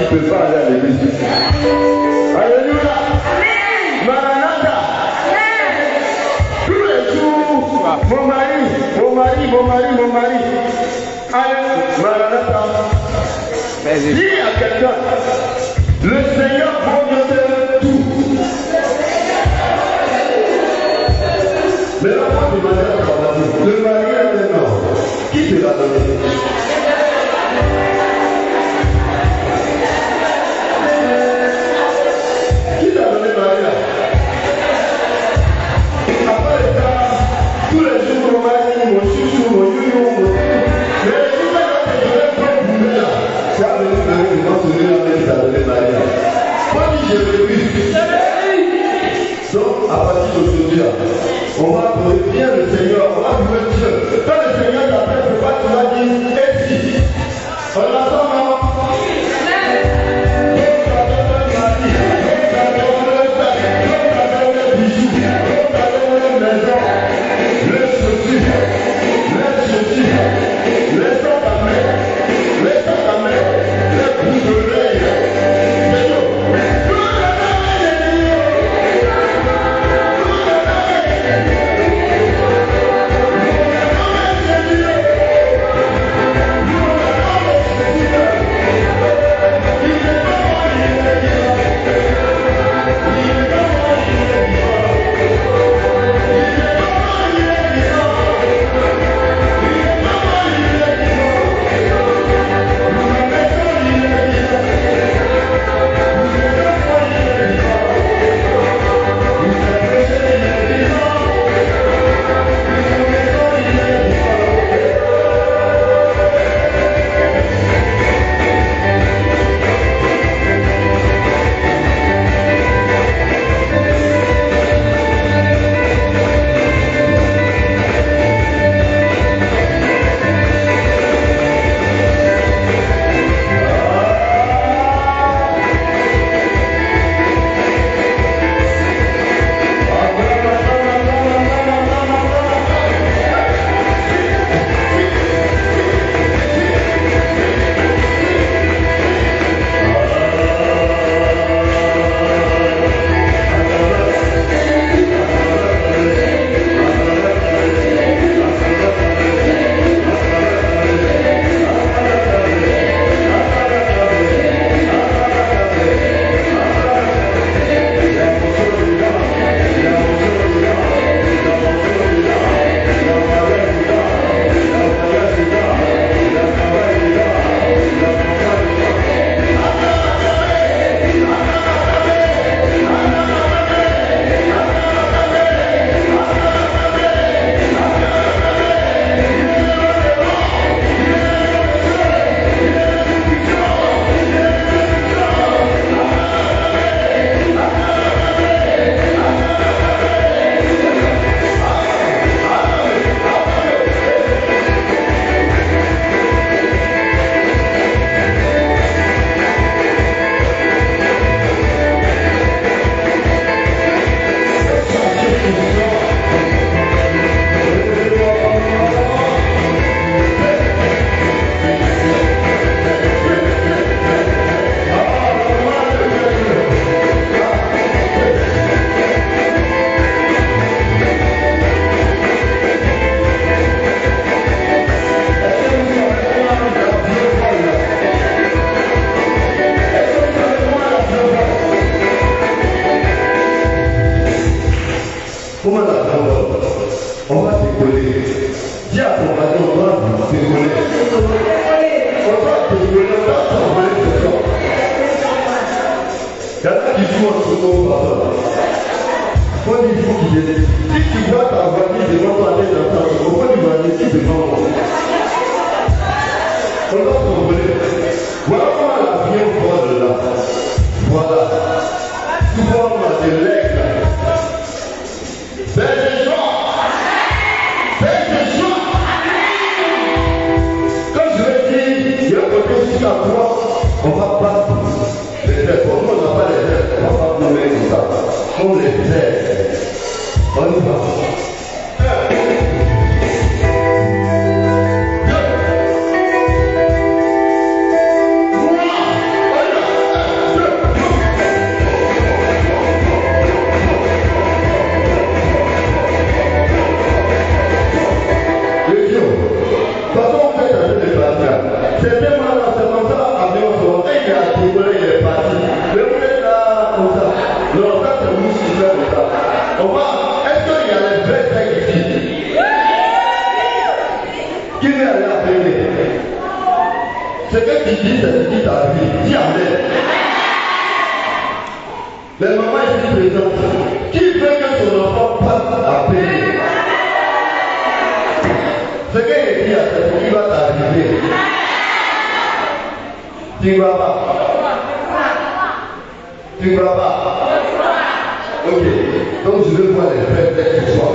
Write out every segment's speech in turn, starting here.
qui ne peuvent pas aller à l'église. Alléluia. Maranatha. Tous les jours, mon mari. Allez, Maranatha. Dis à quelqu'un, le Seigneur promet tout. Mais la femme de Maranatha, le mari est un homme. Qui te l'a donné? Qui t'a donné Maria? Après ça, tous les jours, mon mari, mon chouchou, mon youyou, mon... Mais les jours, là, je vais prendre pour là. Tu as venu Marie, je m'en souviens, mais tu as donné Maria. Moi, je veux plus. Donc, à partir d'aujourd'hui, là, on va trouver bien le Seigneur, on va trouver Dieu. Quand le Seigneur t'appelle, tu vas dire, et si? On l'attend, maman. C'était moi là, c'est comme ça, avion sort, et il a décollé, il est parti. Le vous êtes là comme ça. Non, ça c'est nous qui fait comme ça. On va, est-ce qu'il y a les vrais frères ici? Qui veut aller appeler? C'est que tu dis, c'est ce qui t'arrive. Dis amen. Les mamans ici présentes, qui veut que son enfant passe à payer? Ce qu'il dit à cette qui va t'arriver. Tu ne vas pas. Tu ne vas pas. Ok. Donc je veux voir les frères dès ce soir.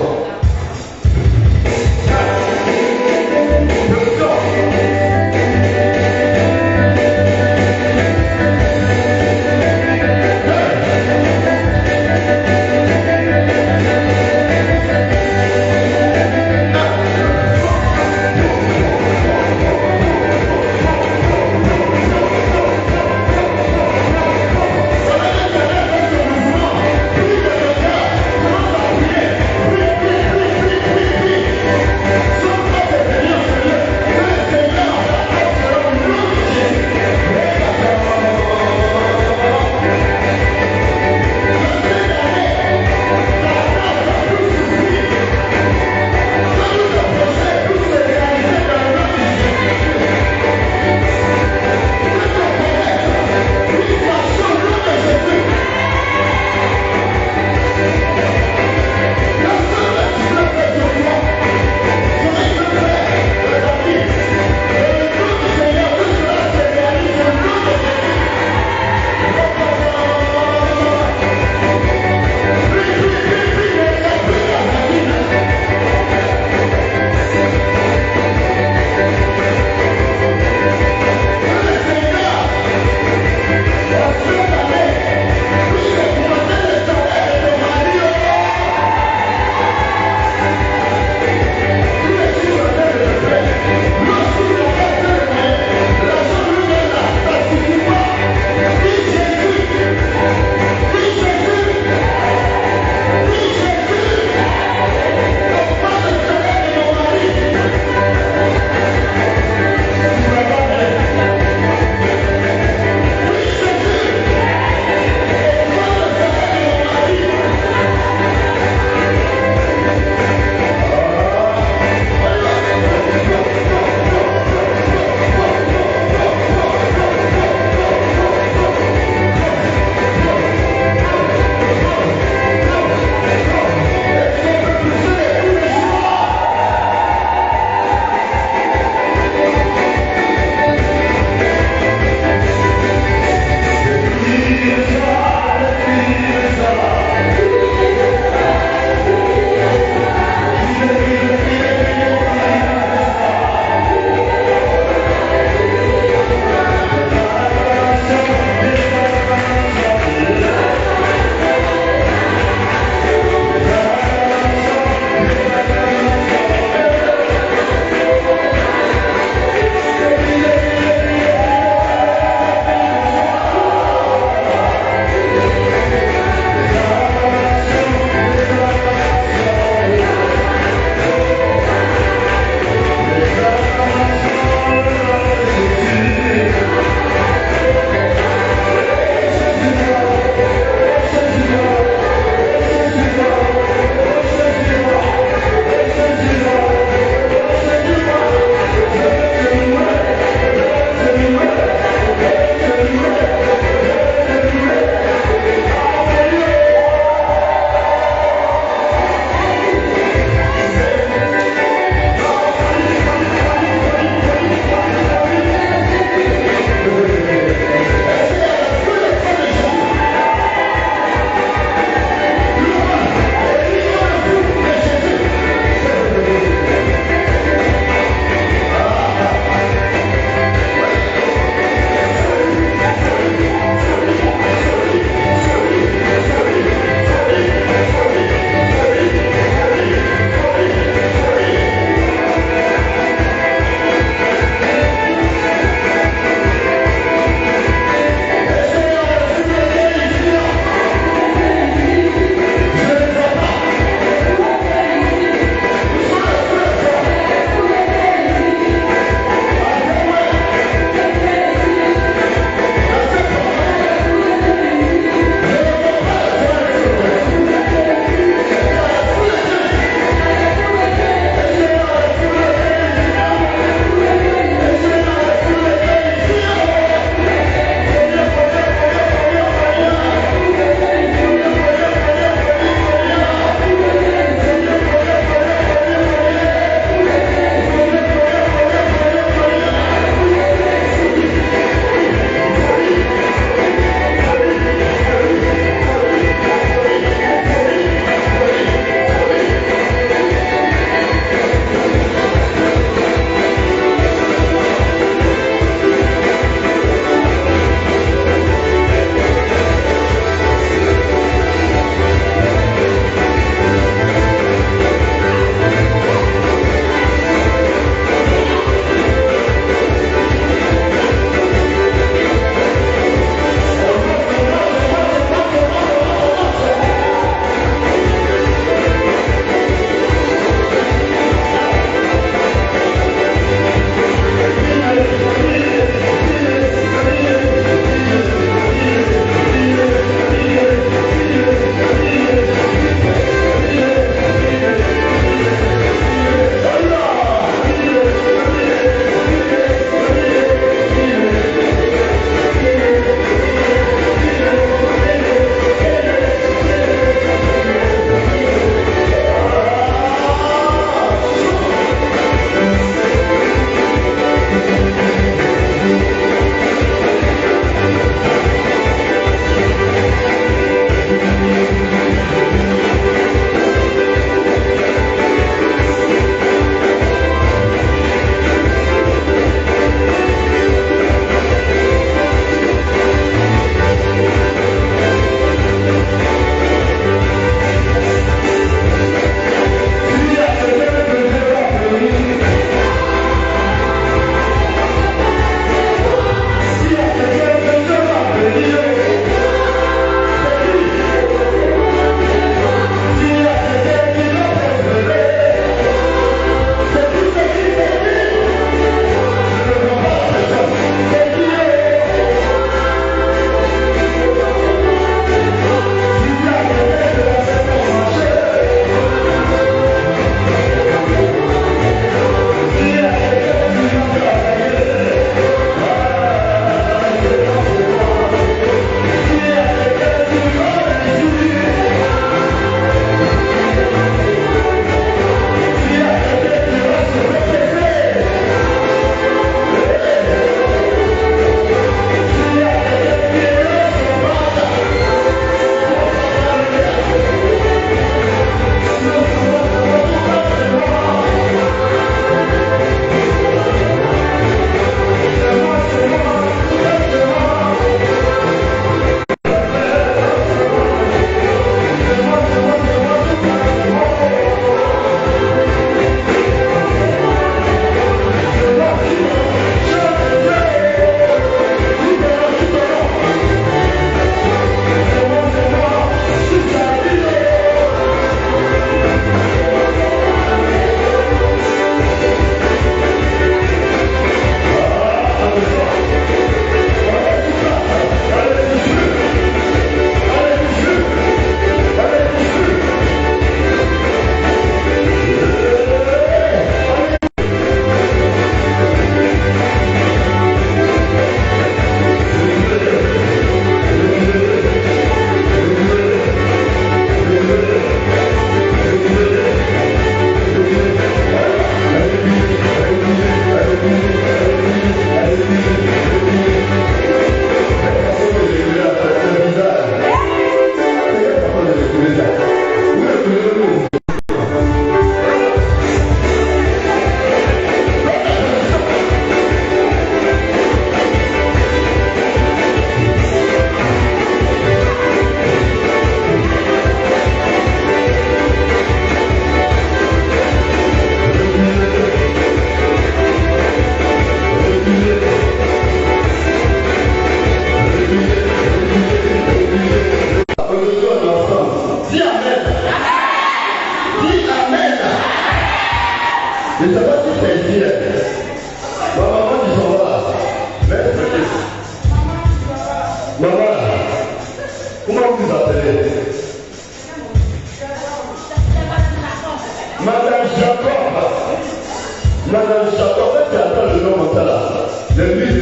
Thank you.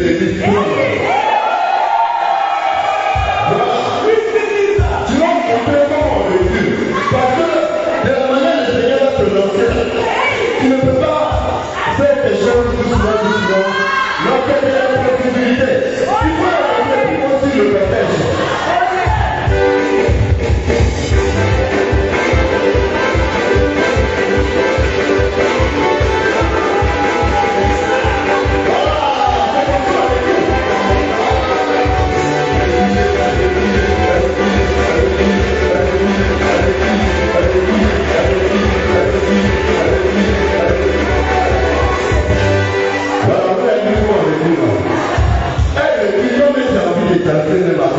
l'église. Voilà. Tu vas montrer comment on vécu. Parce que de la manière dont le Seigneur va te lancer, tu ne peux pas faire des choses doucement. Donc, il y a une possibilité. Il faut arrêter aussi le partage. Voilà, vous avez vu comment on est dit, non? Elle, les gens, mais j'ai envie de casser les mains.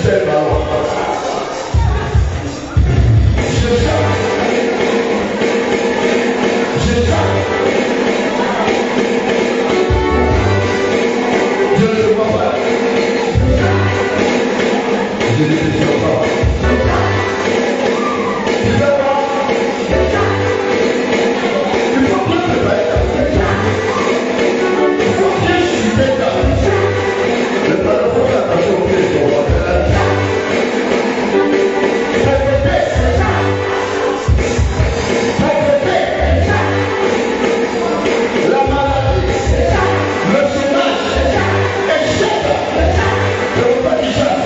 c'est le ballon. Je ne te vois pas. Je ne te vois pas. Tu sais quoi? Il faut bien te faire. Il faut bien chuter ça. Le ballon, faut faire attention au pied de ton voisin. La maladie, le chômage, échec, le repas du chat,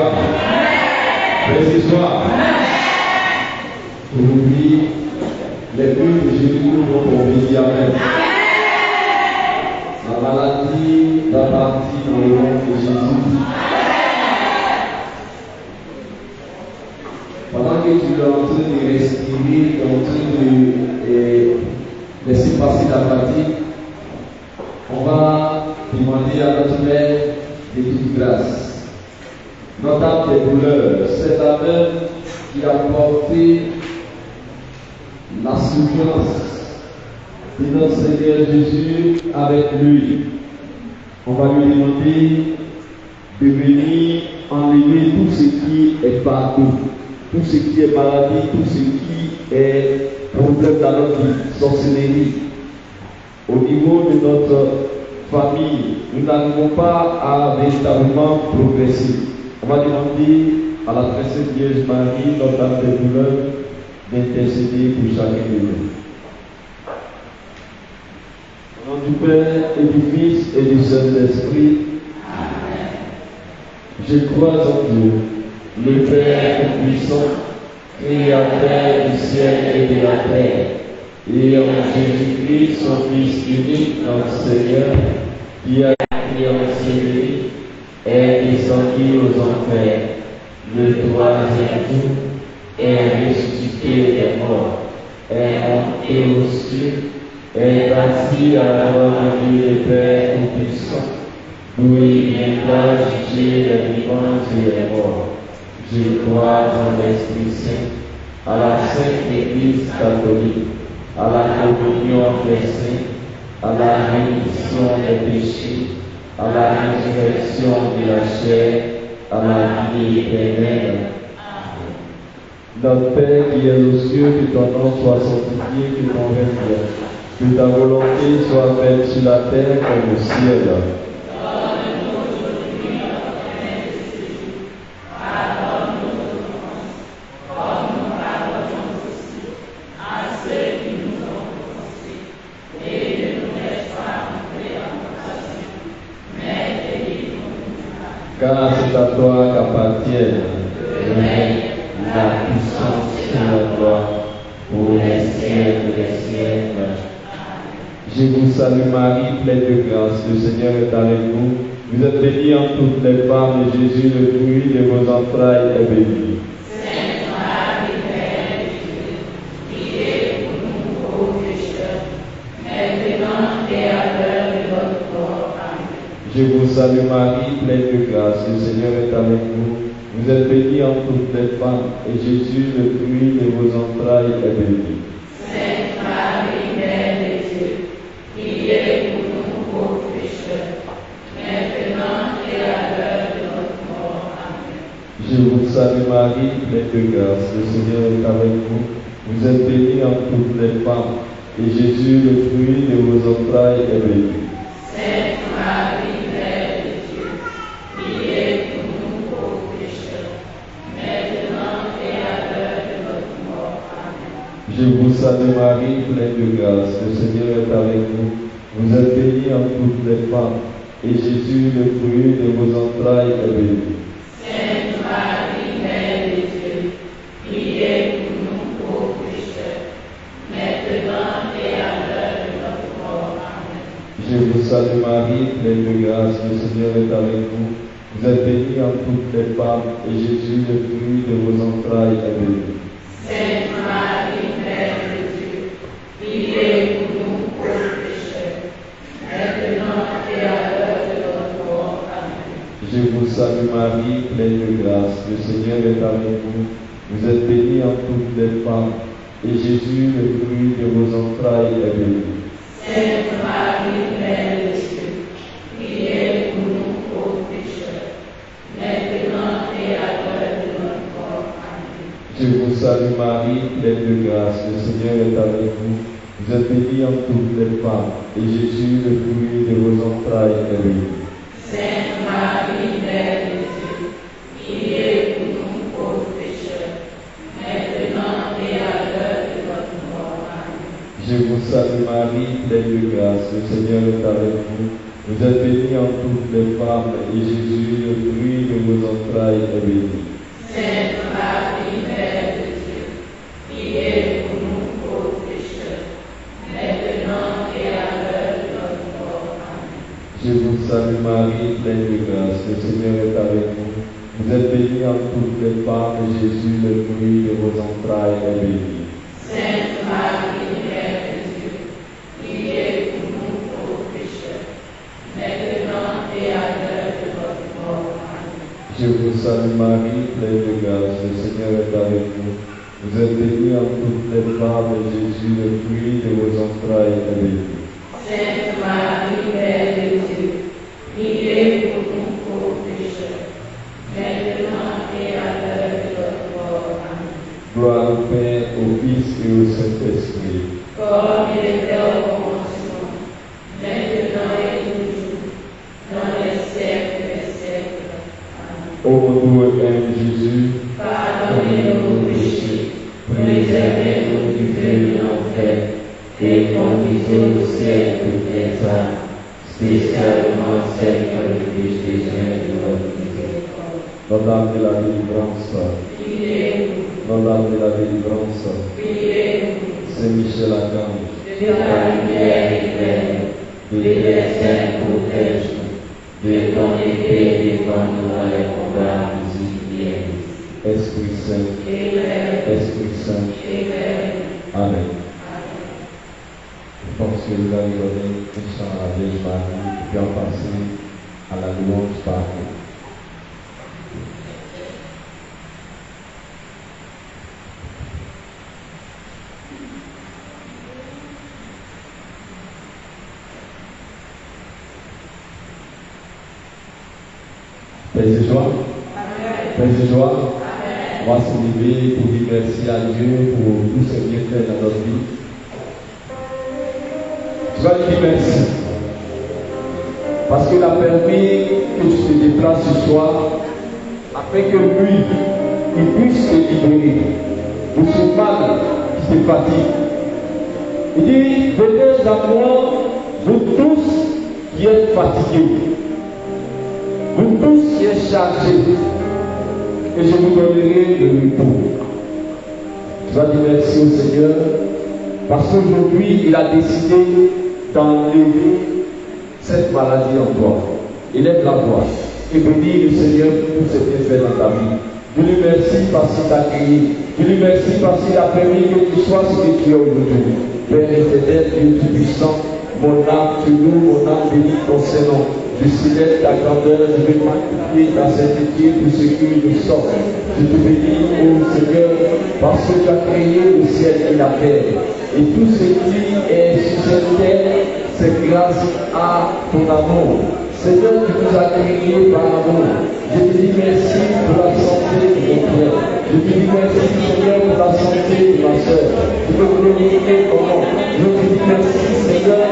soir. Merci soir. Aujourd'hui, les buts de Jésus nous vont dire Amen. La maladie va partir dans le nom de Jésus. Pendant que tu es en train de respirer, en train de laisser passer la fatigue, on va demander à notre Père de toute grâce. Notre âme des douleurs, c'est la même qui a porté la souffrance de notre Seigneur Jésus avec lui. On va lui demander de venir enlever tout ce qui est partout, tout ce qui est maladie, tout ce qui est problème dans notre vie, sorcellerie. Au niveau de notre famille, nous n'arrivons pas à véritablement progresser. On va demander à la Princesse Vierge Marie, notre Dame des douleurs, d'intercéder pour chacun de nous. Au nom du Père et du Fils et du Saint-Esprit, je crois en Dieu, le Père tout-puissant, Créateur du ciel et de la terre, et en Jésus-Christ, son Fils unique, notre Seigneur, qui a été enseigné, est descendu aux enfers, le troisième jour, est ressuscité des morts, est monté aux cieux, est assis à la droite de Dieu le Père tout-puissant, d'où il viendra juger les vivants et les morts. Je crois en l'Esprit Saint, à la Sainte Église catholique, à la communion des saints, à la rémission des péchés, à la résurrection de la chair, à la vie éternelle. Notre Père qui est aux cieux, que ton nom soit sanctifié, que ton règne vienne, que ta volonté soit faite sur la terre comme au ciel. Car c'est à toi qu'appartiennent le règne, la puissance et la gloire pour les siècles des siècles. Je vous salue Marie, pleine de grâce, le Seigneur est avec vous. Vous êtes bénie en toutes les femmes et Jésus, le fruit de vos entrailles, est béni. Sainte Marie, Mère de Dieu, priez pour nous pauvres pécheurs, maintenant et à l'heure de notre mort. Amen. Je vous salue Marie, pleine de grâce, le Seigneur est avec vous. Vous êtes bénie en toutes les femmes, et Jésus, le fruit de vos entrailles, est béni. Sainte Marie, Mère de Dieu, priez pour nous pauvres pécheurs, maintenant et à l'heure de notre mort. Amen. Je vous salue Marie, pleine de grâce, le Seigneur est avec vous. Vous êtes bénie en toutes les femmes, et Jésus, le fruit de vos entrailles, est béni. Sainte Marie, Mère de Dieu, priez pour nous pauvres pécheurs, maintenant et à l'heure de notre mort. Amen. Je vous salue Marie, pleine de grâce, le Seigneur est avec vous. Vous êtes bénie en toutes les femmes, et Jésus, le fruit de vos entrailles, est béni. Sainte Marie, Mère de Dieu, priez pour nous pauvres pécheurs, maintenant et à l'heure de notre mort. Amen. Je vous salue Marie, pleine de grâce, le Seigneur est avec vous. Vous êtes bénie en toutes les femmes, et Jésus, le fruit de vos entrailles, est béni. Sainte Marie, Mère de Dieu, priez pour nous pauvres pécheurs, maintenant et à l'heure de notre mort. Amen. Je vous salue Marie, pleine de grâce, le Seigneur est avec vous. Vous êtes bénie en toutes les femmes, et Jésus, le fruit de vos entrailles, est béni. Sainte Marie, Mère de Dieu, priez pour nous pauvres pécheurs, maintenant et à l'heure de notre mort. Amen. Je vous salue Marie, pleine de grâce, le Seigneur est avec vous. Vous êtes bénie en toutes les femmes, et Jésus, le fruit de vos entrailles, est béni. Sainte Marie, Mère de Dieu, priez pour nous pauvres pécheurs, maintenant et à l'heure de notre mort. Amen. Je vous salue Marie, pleine de grâce, le Seigneur est avec vous. Vous êtes bénie en toutes les femmes, et Jésus, le fruit de vos entrailles, est béni. Sainte Marie, Mère de Dieu, priez pour nous pauvres pécheurs, maintenant et à l'heure de notre mort. Amen. Je vous salue Marie, pleine de grâce, le Seigneur est avec vous. Vous êtes bénie en toutes les femmes, et Jésus, le fruit de vos entrailles, est béni. Sainte Marie, Mère de Dieu, priez pour nous pauvres pécheurs, maintenant et à l'heure de notre mort. Amen. Je vous salue Marie, pleine de grâce, le Seigneur est avec vous. Vous êtes bénie en toutes les femmes, et Jésus, le fruit de vos entrailles, est béni. Sainte Marie, Mère de Dieu, priez pour nous pauvres pécheurs, maintenant et à l'heure de notre mort. Amen. Gloire au Père, au Fils et au Saint-Esprit. Comme il était au commencement, maintenant et toujours, dans les siècles des siècles. Amen. Ô mon doux et aime Jésus, Pardonnez nos péchés, préservez-nous du feu de l'enfer, et conduisez au ciel toutes les âmes, spécialement celles qui ont le plus besoin de votre miséricorde. Notre-Dame de la délivrance, Priez-nous, Notre-Dame de la délivrance, priez-nous, Saint Michel Archange, de la lumière éclaire, de les saints protège, de ton épée défends-nous dans les combats difficiles. Esprit Saint, Esprit Saint, Amen. Je pense que vous allez donner un chant à la Vierge Marie, puis en passer à la louange par nous. Père de joie, Père de joie, on va se lever pour dire merci à Dieu pour tout ce qu'il fait dans notre vie. Tu vas lui dire merci. Parce qu'il a permis que tu te déplaces ce soir afin que lui, il puisse te libérer de ce mal qui te fatigue. Il dit, venez à moi, vous tous qui êtes fatigués, vous tous qui êtes chargés, et je vous donnerai le repos. Tu vas dire merci au Seigneur, parce qu'aujourd'hui, il a décidé d'enlever cette maladie en toi. Élève la voix et bénis le Seigneur pour tout ce qu'il fait dans ta vie. Je lui remercie parce qu'il t'a créé. Je lui remercie parce qu'il a permis que tu sois ce que tu es aujourd'hui. Père éternel, Dieu Tout-Puissant, mon âme te loue, mon âme bénit ton Saint-Nom. Je célèbre ta grandeur, je vais magnifier ta sainteté pour ce qui nous sort. Je te bénis, ô Seigneur, parce que tu as créé le ciel et la terre. Et tout ce qui est sur cette terre, c'est grâce à ton amour. Seigneur, tu nous as créés par amour. Je te dis merci pour la santé de mon frère. Je te dis merci, Seigneur, pour la santé de ma soeur. Je veux glorifier ton nom. Je te dis merci, Seigneur,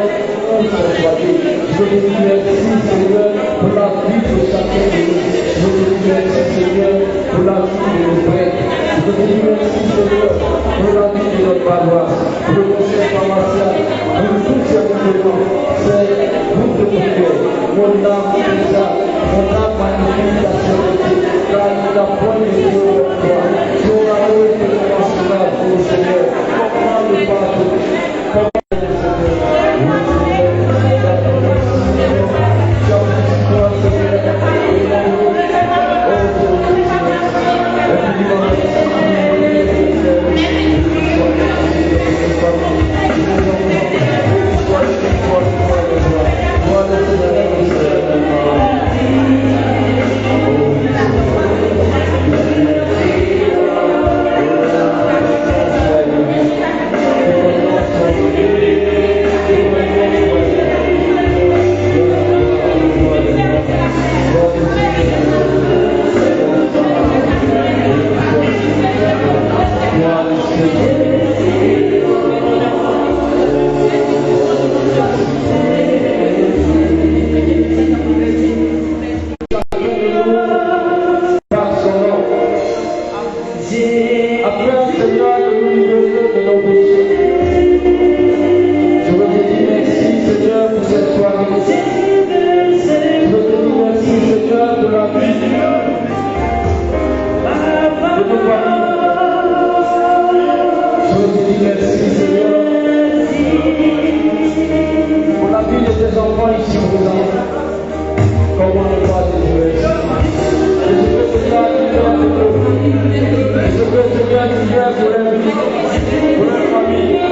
pour ton foyer. Je te dis merci, Seigneur, pour la vie de chacun de nous. Je te dis merci, Seigneur, pour la vie de nos frères. Je te dis merci, Seigneur, pour la vie de notre paroisse, pour le conseil paroissial, pour tout ce mouvement. C'est vous de prière. Mon âme déjà, mon âme magnifique la sérénité, car il n'a point de Dieu pour toi. Ton amour est international, ô Seigneur. Comment ne pas te Seigneur, la prière pour la vie, pour la famille.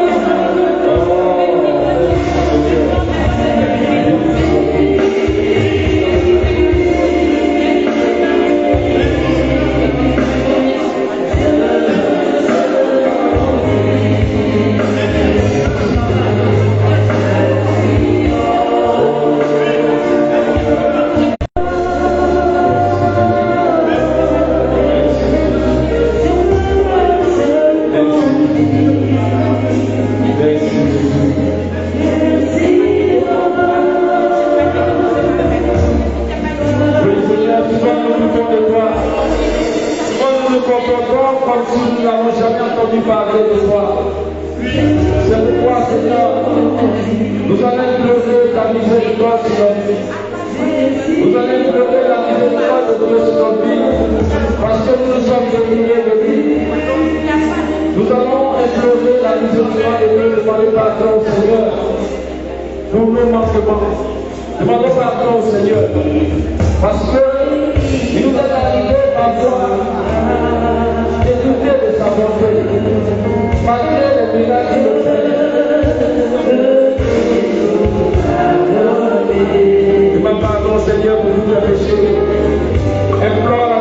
Demandons pardon au Seigneur, parce que il nous est arrivé parfois de douter de sa bonté, malgré les miracles qu'il nous fait. Demande pardon au Seigneur pour tous tes péchés. Implore la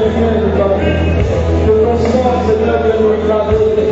miséricorde de Dieu. Que ton sang, Seigneur, vienne nous regarder.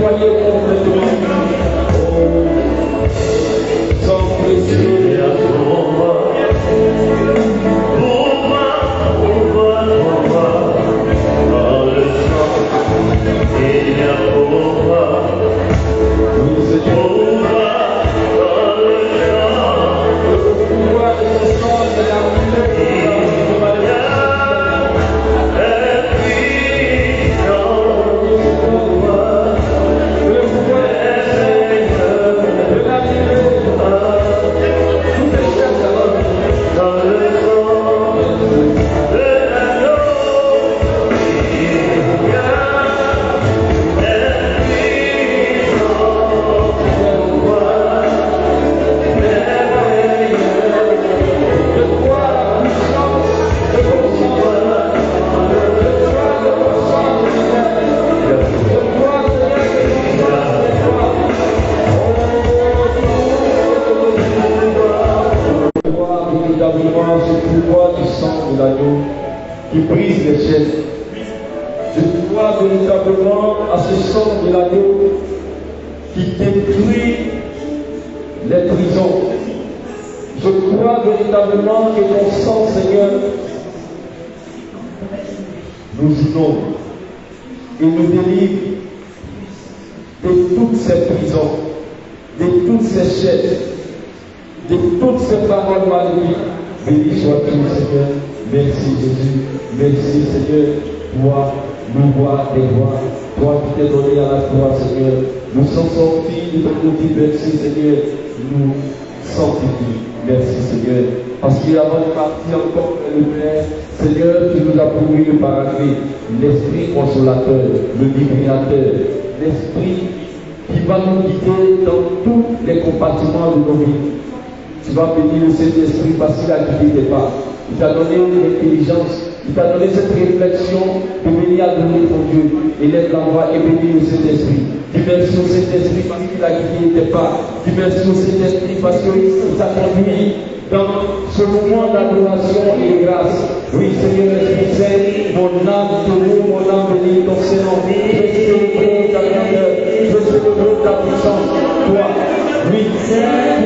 qui brise les chaînes. Je crois véritablement à ce sang de l'agneau qui détruit les prisons. Je crois véritablement que ton sang, Seigneur, nous inonde et nous délivre de toutes ces prisons, de toutes ces chaînes, de toutes ces paroles maléfiques. Béni sois-tu, Seigneur. Merci, Jésus. Merci, Seigneur. Toi, nous voix des voix. Toi qui t'es donné à la croix, Seigneur. Nous sommes sortis de ton outil. Merci, Seigneur. Nous sanctifie. Merci, Seigneur. Parce qu'avant de partir encore le Père, Seigneur, tu nous as promis le paradis, l'Esprit consolateur, le libérateur, l'Esprit qui va nous guider dans tous les compartiments de nos vies. Tu vas bénir le Saint-Esprit parce qu'il a guidé tes pas. Il t'a donné l'intelligence, il t'a donné cette réflexion de venir adorer ton Dieu. Élève la voix et bénis le Saint-Esprit. Dis merci au Saint-Esprit parce qu'il a guidé tes pas. Dis merci au Saint-Esprit parce qu'il t'a conduit dans ce moment d'adoration et de grâce. Oui, Seigneur Esprit Saint, mon âme te loue, mon âme bénit ton Seigneur. Je célèbre ta grandeur, je célèbre ta puissance. Toi, oui,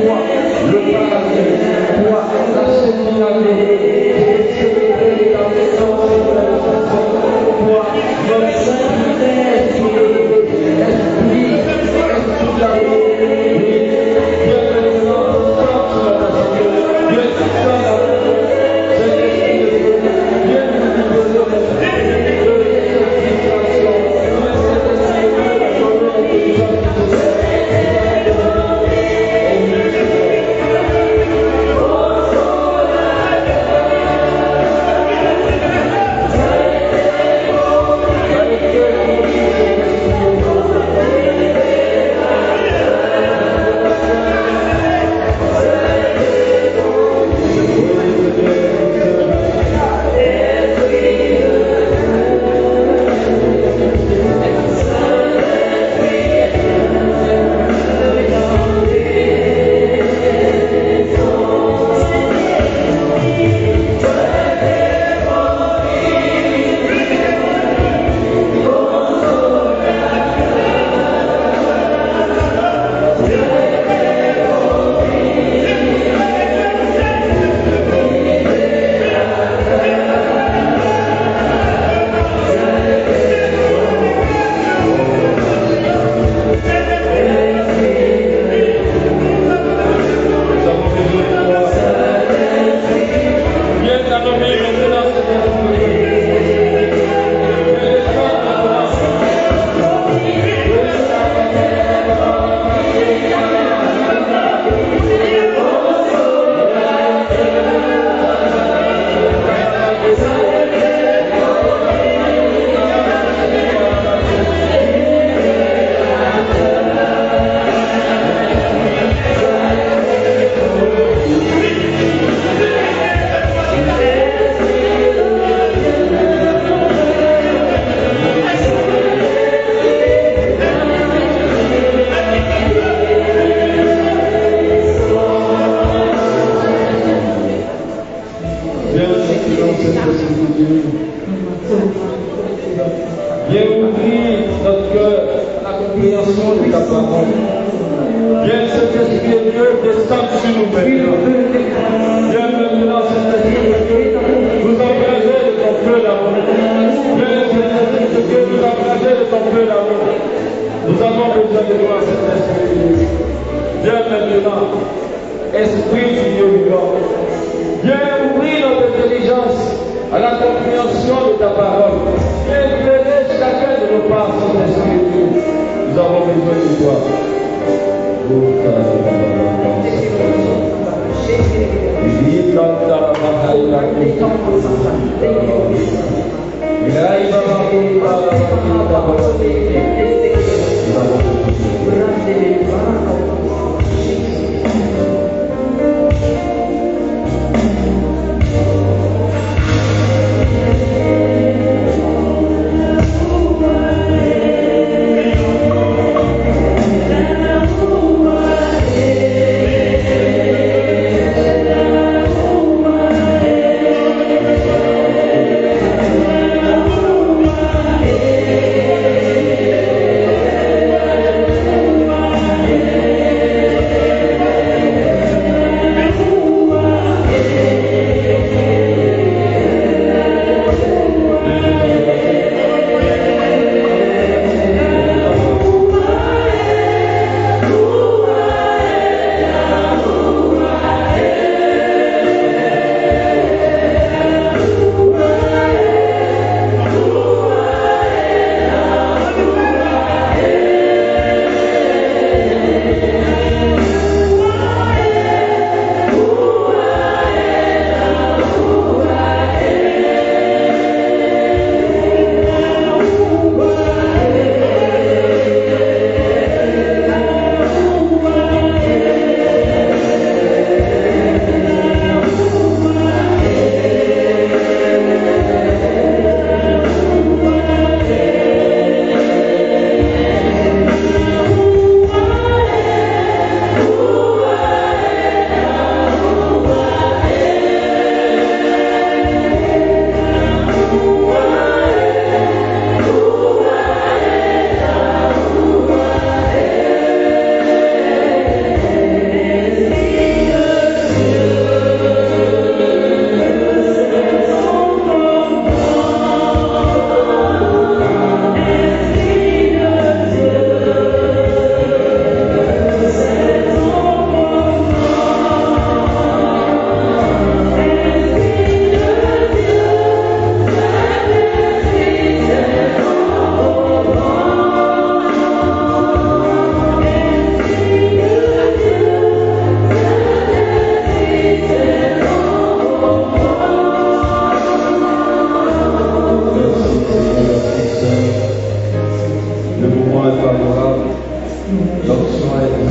toi, le paradis, toi, la sécurité, je célèbre ta puissance, toi, notre Saint-Esprit, Esprit d'amour, oui,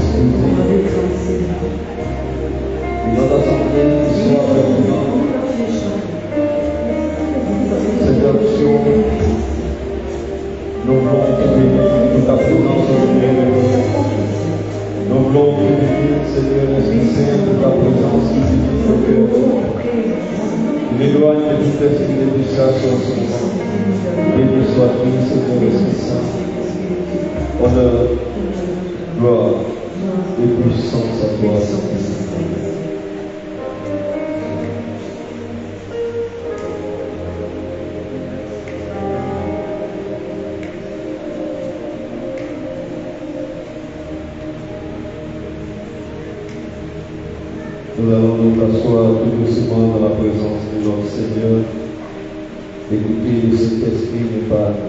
sensibiliser. Et dans l'assemblée qui soit maintenant, cette action, nous voulons te bénir de ta présence au milieu de nous. Nous voulons te bénir, Seigneur, Esprit Saint, de ta présence qui vit au cœur. Il éloigne de tout esprit de distraction en ce moment. Béni sois-tu, Seigneur, Esprit Saint. Honneur, gloire et puissance à toi, Saint-Esprit. Nous allons nous asseoir tout doucement dans la présence de notre Seigneur. Écoutez le Saint-Esprit nous parler.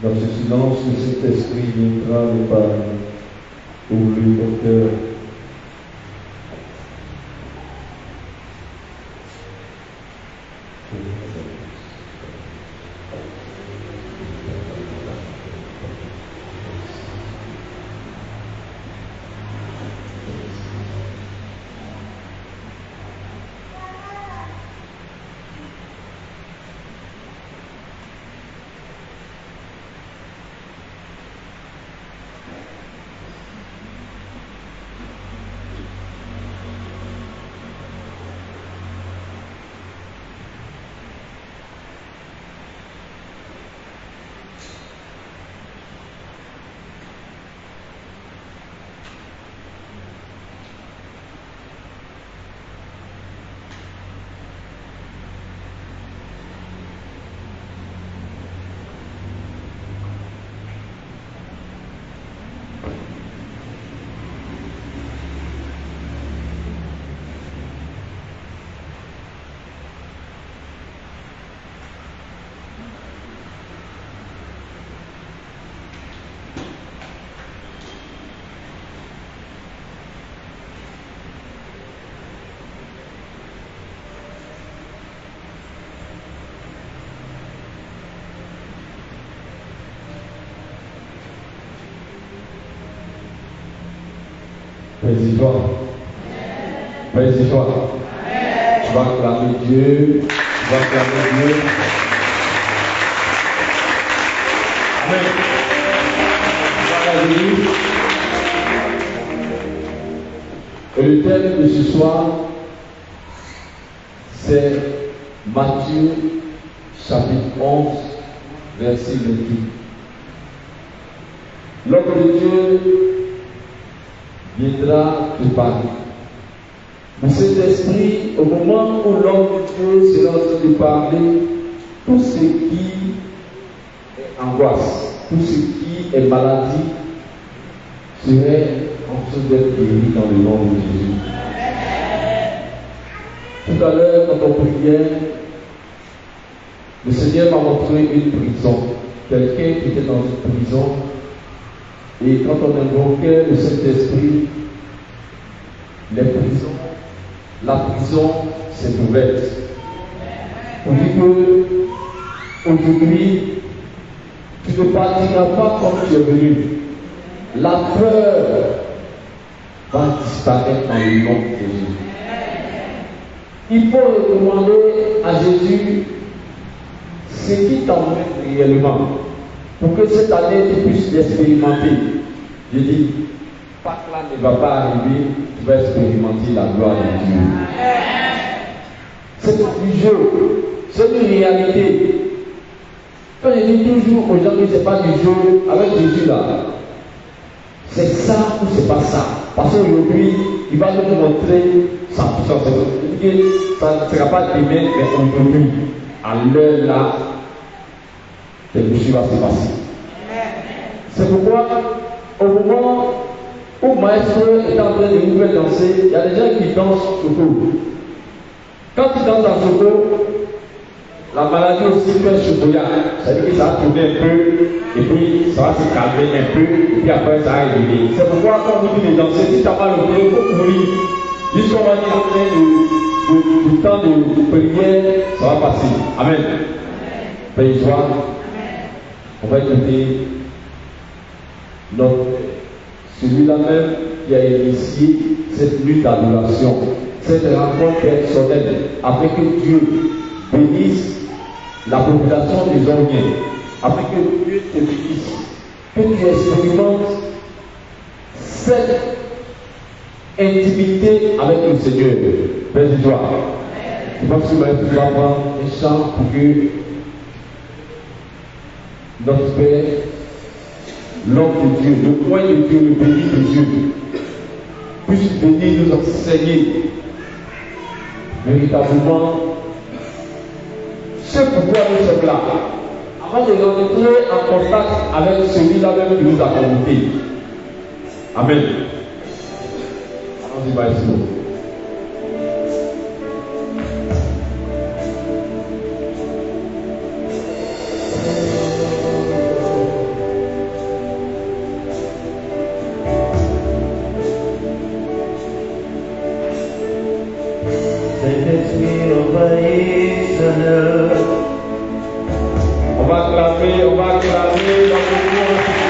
Dans ce silence, le Saint-Esprit viendra nous parler. Ouvre ton cœur. Président, président, tu vas acclamer Dieu, tu vas acclamer Dieu. Amen. Et le thème de ce soir, c'est Matthieu chapitre 11, verset 28. L'homme de Dieu viendra te parler. Mais cet esprit, au moment où l'homme de Dieu sera en train de parler, tout ce qui est angoisse, tout ce qui est maladie, serait en train d'être guéri dans le nom de Jésus. Tout à l'heure, quand on priait, le Seigneur m'a montré une prison. Quelqu'un qui était dans une prison. Et quand on invoquait le Saint-Esprit, la prison s'est ouverte. On dit que aujourd'hui, tu ne partiras pas comme tu es venu. La peur va disparaître dans le nom de Jésus. Il faut demander à Jésus ce qui t'emmène réellement. Pour que cette année tu puisses l'expérimenter. Je dis, Pâques là ne va pas arriver, tu vas expérimenter la gloire de Dieu. C'est pas du jeu, c'est une réalité. Quand je dis toujours aux gens que ce n'est pas du jeu, avec Jésus là, c'est ça ou c'est pas ça. Parce qu'aujourd'hui, il va nous montrer sa puissance. Ça ne sera pas demain, mais aujourd'hui, à l'heure là, quelque chose va se passer. C'est pourquoi, au moment où Maestro est en train de nous faire danser, il y a des gens qui dansent Soko. Quand ils dansent dans Soko, la maladie aussi fait chocolat. C'est-à-dire que ça va tourner un peu, et puis ça va se calmer un peu, et puis après ça va revenir. C'est pourquoi, quand vous dites de danser, si tu n'as pas le pied, il faut courir. Jusqu'à ce qu'on va dire du temps de prière, ça va passer. Amen. Pays joie. On va écouter celui-là même qui a initié cette nuit d'adoration, cette rencontre personnelle, afin que Dieu bénisse la population des Oriens, afin que Dieu te bénisse, que tu expérimentes cette intimité avec le Seigneur. Père-toi. Je pense que tu vas avoir un chant pour que notre Père, l'homme de Dieu, le point de Dieu, le béni de Dieu, puisse venir nous enseigner véritablement ce pourquoi nous sommes là, avant de rentrer en contact avec celui-là même qui nous a convoqués. Amen. Allons-y, Maestro. On va acclamer dans le monde.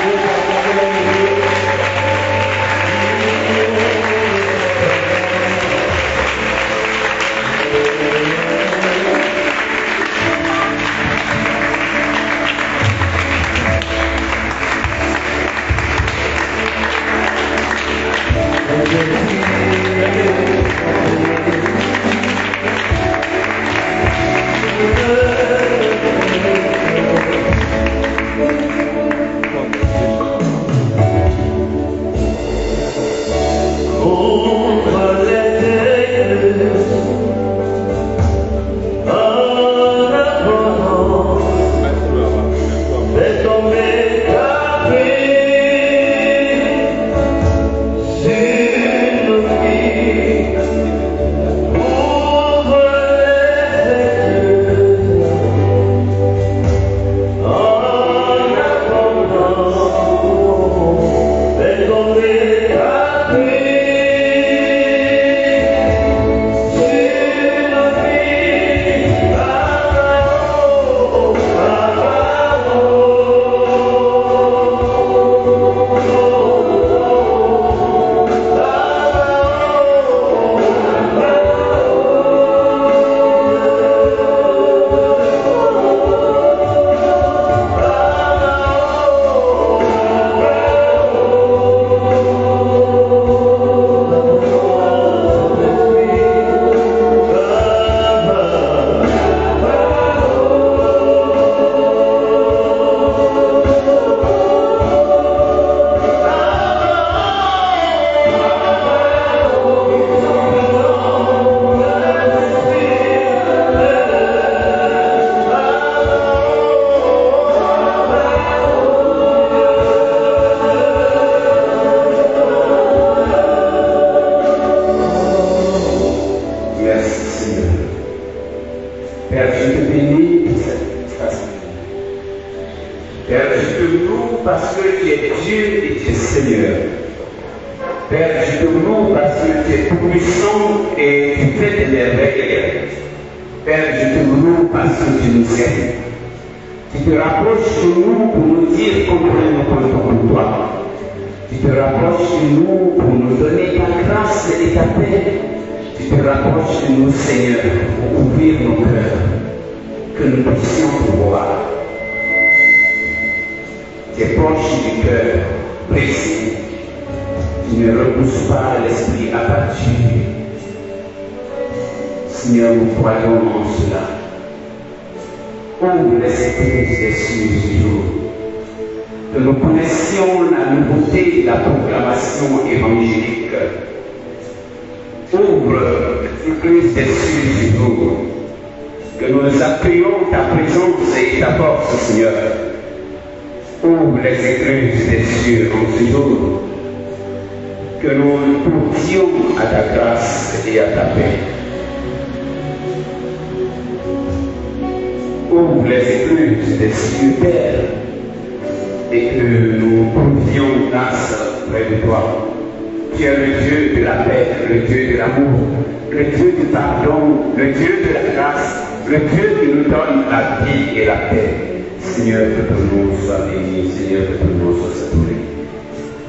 Seigneur, que ton nom soit béni, Seigneur, que ton nom soit saturé.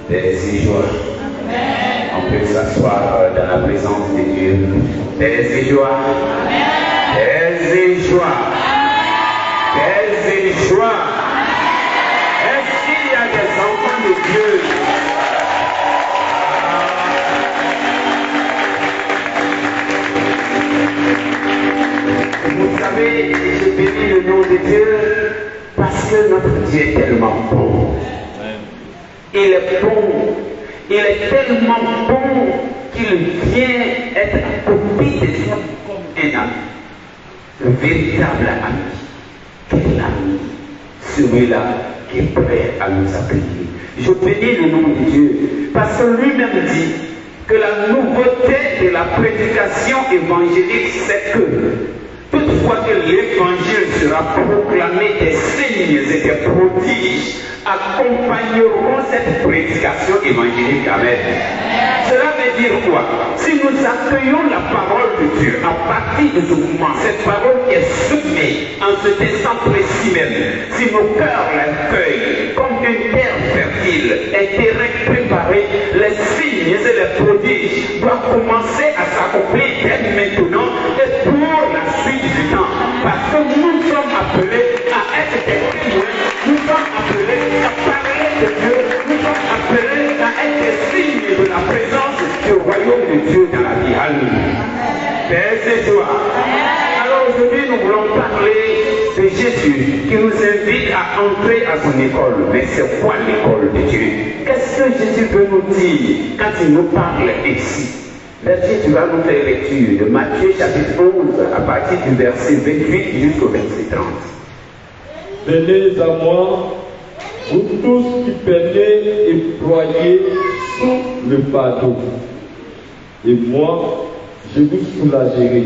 Paix et joie. On peut s'asseoir dans la présence de Dieu. Paix et joie. Paix et joie. Paix et joie. Est-ce qu'il y a des enfants de Dieu? Vous savez, je bénis le nom de Dieu parce que notre Dieu est tellement bon. Il est bon. Il est tellement bon qu'il vient être à côté de soi comme un ami. Le véritable ami. Quel ami? Celui-là qui est prêt à nous accueillir. Je bénis le nom de Dieu parce que lui-même dit que la nouveauté de la prédication évangélique, c'est que toutefois que l'évangile sera proclamé, des signes et des prodiges accompagneront cette prédication évangélique. Amen. Cela veut dire quoi? Si nous accueillons la parole de Dieu, à partir de ce moment, cette parole est semée en ce instant précis même. Si nos cœurs l'accueillent comme une terre fertile, un terrain préparé, les signes et les prodiges doivent commencer à s'accomplir dès maintenant et pour la suite du temps. Parce que nous sommes appelés à être des témoins, nous sommes appelés à parler de Dieu, nous sommes appelés à être des signes de la présence du royaume de Dieu dans la vie. Alléluia. Paix et joie. Alors aujourd'hui, nous voulons parler de Jésus qui nous invite à entrer à son école. Mais c'est quoi l'école de Dieu? Qu'est-ce que Jésus veut nous dire quand il nous parle ici? Verset, tu vas nous faire lecture de Matthieu chapitre 11 à partir du verset 28 jusqu'au verset 30. Venez à moi, vous tous qui peinez et broyez sous le fardeau, et moi, je vous soulagerai.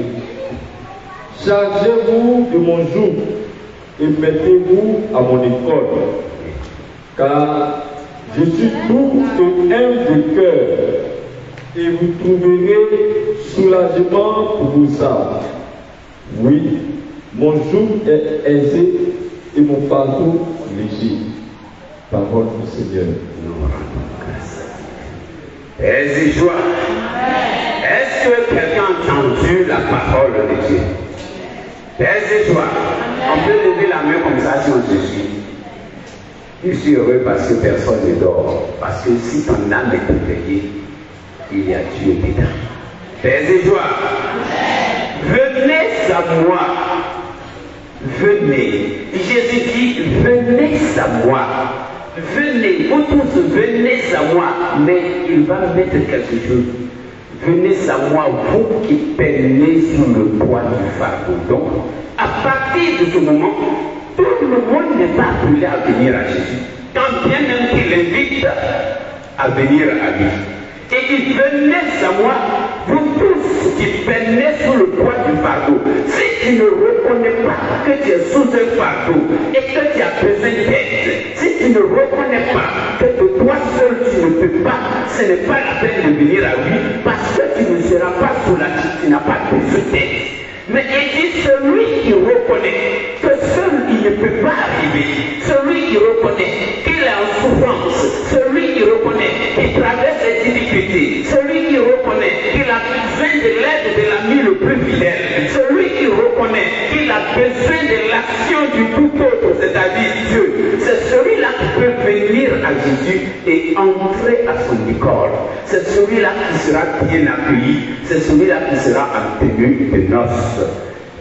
Chargez-vous de mon joug et mettez-vous à mon école, car je suis doux et humble de cœur, et vous trouverez soulagement pour vos âmes. Oui, mon joug est aisé et mon fardeau léger. Parole du Seigneur. Nous rendons grâce. Paix et joie. Est-ce que quelqu'un a entendu la parole de Dieu? Paix et joie. On peut lever la main comme ça si on se suit. Je suis heureux parce que personne ne dort. Parce que si ton âme est éveillée, il y a Dieu dedans. Paix et joie. Venez à moi. Venez. Jésus dit, venez à moi. Venez, vous tous, venez à moi. Mais il va mettre quelque chose. Venez à moi, vous qui peinez sous le poids du fardeau. Donc, à partir de ce moment, tout le monde n'est pas appelé à venir à Jésus. Quand bien même qu'il invite à venir à lui. Et il venez à moi, vous tous qui peinez sous le poids du fardeau. Si tu ne reconnais pas que tu es sous un fardeau et que tu as besoin d'aide, si tu ne reconnais pas que de toi seul tu ne peux pas, ce n'est pas la peine de venir à lui parce que tu ne seras pas soulagé, tu n'as pas besoin d'aide. Mais il dit celui qui reconnaît que seul il ne peut pas arriver, celui qui reconnaît qu'il est en souffrance, celui qui reconnaît qu'il traverse des difficultés, celui qui reconnaît qu'il a besoin de l'aide de l'ami le plus fidèle, celui qui reconnaît qu'il a besoin de l'action du tout autre, c'est-à-dire Dieu, c'est celui-là qui peut venir à Jésus et entrer à son école. C'est celui-là qui sera bien accueilli, c'est celui-là qui sera en tenue de noces.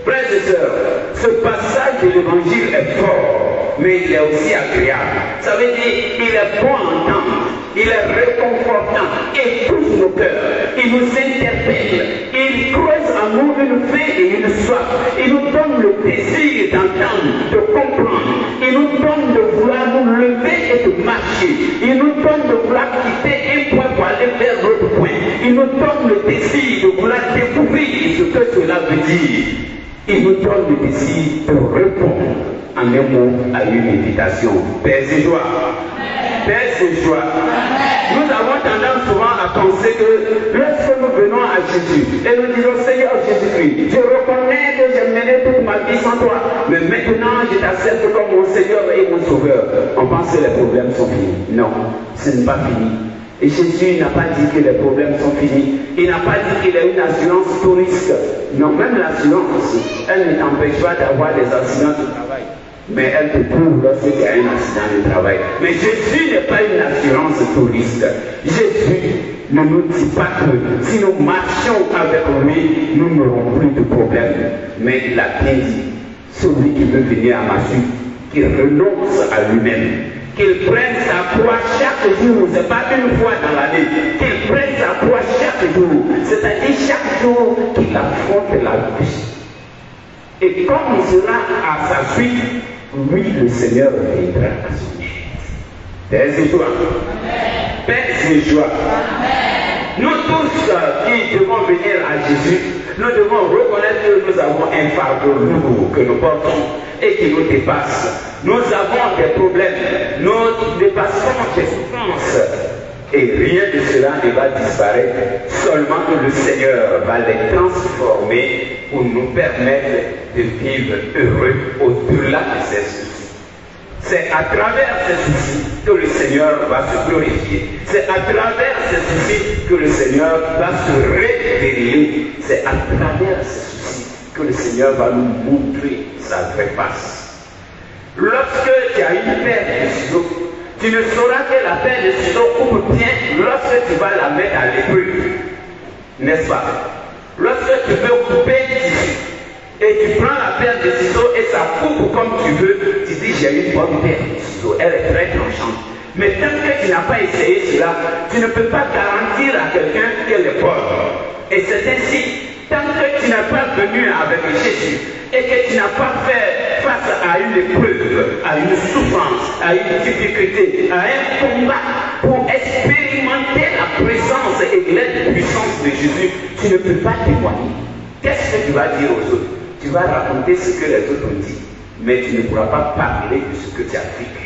Frères et sœurs, ce passage de l'évangile est fort, mais il est aussi agréable. Ça veut dire qu'il est bon à entendre, il est réconfortant, il touche nos cœurs, il nous interpelle, il creuse en nous une faim et une soif, il nous donne le désir d'entendre, de comprendre, il nous donne de vouloir nous lever et de marcher, il nous donne de vouloir quitter un point pour aller vers l'autre point, il nous donne le désir de vouloir découvrir ce que cela veut dire. Il nous donne le désir de répondre en un mot à une invitation. Paix et joie. Paix et joie. Nous avons tendance souvent à penser que lorsque nous venons à Jésus et nous disons Seigneur Jésus-Christ, je reconnais que j'ai mené toute ma vie sans toi, mais maintenant je t'accepte comme mon Seigneur et mon Sauveur. On pense que les problèmes sont finis. Non, ce n'est pas fini. Et Jésus n'a pas dit que les problèmes sont finis. Il n'a pas dit qu'il a une assurance tout risque. Non, même l'assurance, elle ne t'empêche pas d'avoir des accidents de travail. Mais elle te couvre lorsqu'il y a un accident de travail. Mais Jésus n'est pas une assurance tout risque. Jésus ne nous dit pas que si nous marchons avec lui, nous n'aurons plus de problèmes. Mais il a bien dit, celui qui veut venir à ma suite, qu'il renonce à lui-même, qu'il prenne sa croix chaque jour, ce n'est pas une fois dans l'année, qu'il prenne sa croix chaque jour, c'est-à-dire chaque jour qu'il affronte la vie. Et comme il sera à sa suite, lui, le Seigneur, viendra à son aide. Paix et joie. Paix et joie. Nous tous qui devons venir à Jésus, nous devons reconnaître que nous avons un fardeau lourd que nous portons et qui nous dépasse. Nous avons des problèmes, nous dépassons des souffrances. Et rien de cela ne va disparaître, seulement que le Seigneur va les transformer pour nous permettre de vivre heureux au-delà de ces soucis. C'est à travers ces soucis que le Seigneur va se glorifier. C'est à travers ces soucis que le Seigneur va se révéler. C'est à travers ces soucis que le Seigneur va nous montrer sa vraie face. Lorsque tu as une paire de ciseaux, tu ne sauras que la paire de ciseaux coupe bien lorsque tu vas la mettre à l'épreuve. N'est-ce pas? Lorsque tu veux couper du tissu et tu prends la paire de ciseaux et ça coupe comme tu veux, tu dis j'ai une bonne paire de ciseaux, elle est très tranchante. Mais tant que tu n'as pas essayé cela, tu ne peux pas garantir à quelqu'un qu'elle est bonne. Et c'est ainsi, tant que tu n'es pas venu avec Jésus et que tu n'as pas fait face à une épreuve, à une souffrance, à une difficulté, à un combat pour expérimenter la présence et l'aide puissance de Jésus, tu ne peux pas témoigner. Qu'est-ce que tu vas dire aux autres? Tu vas raconter ce que les autres ont dit, mais tu ne pourras pas parler de ce que tu as vécu.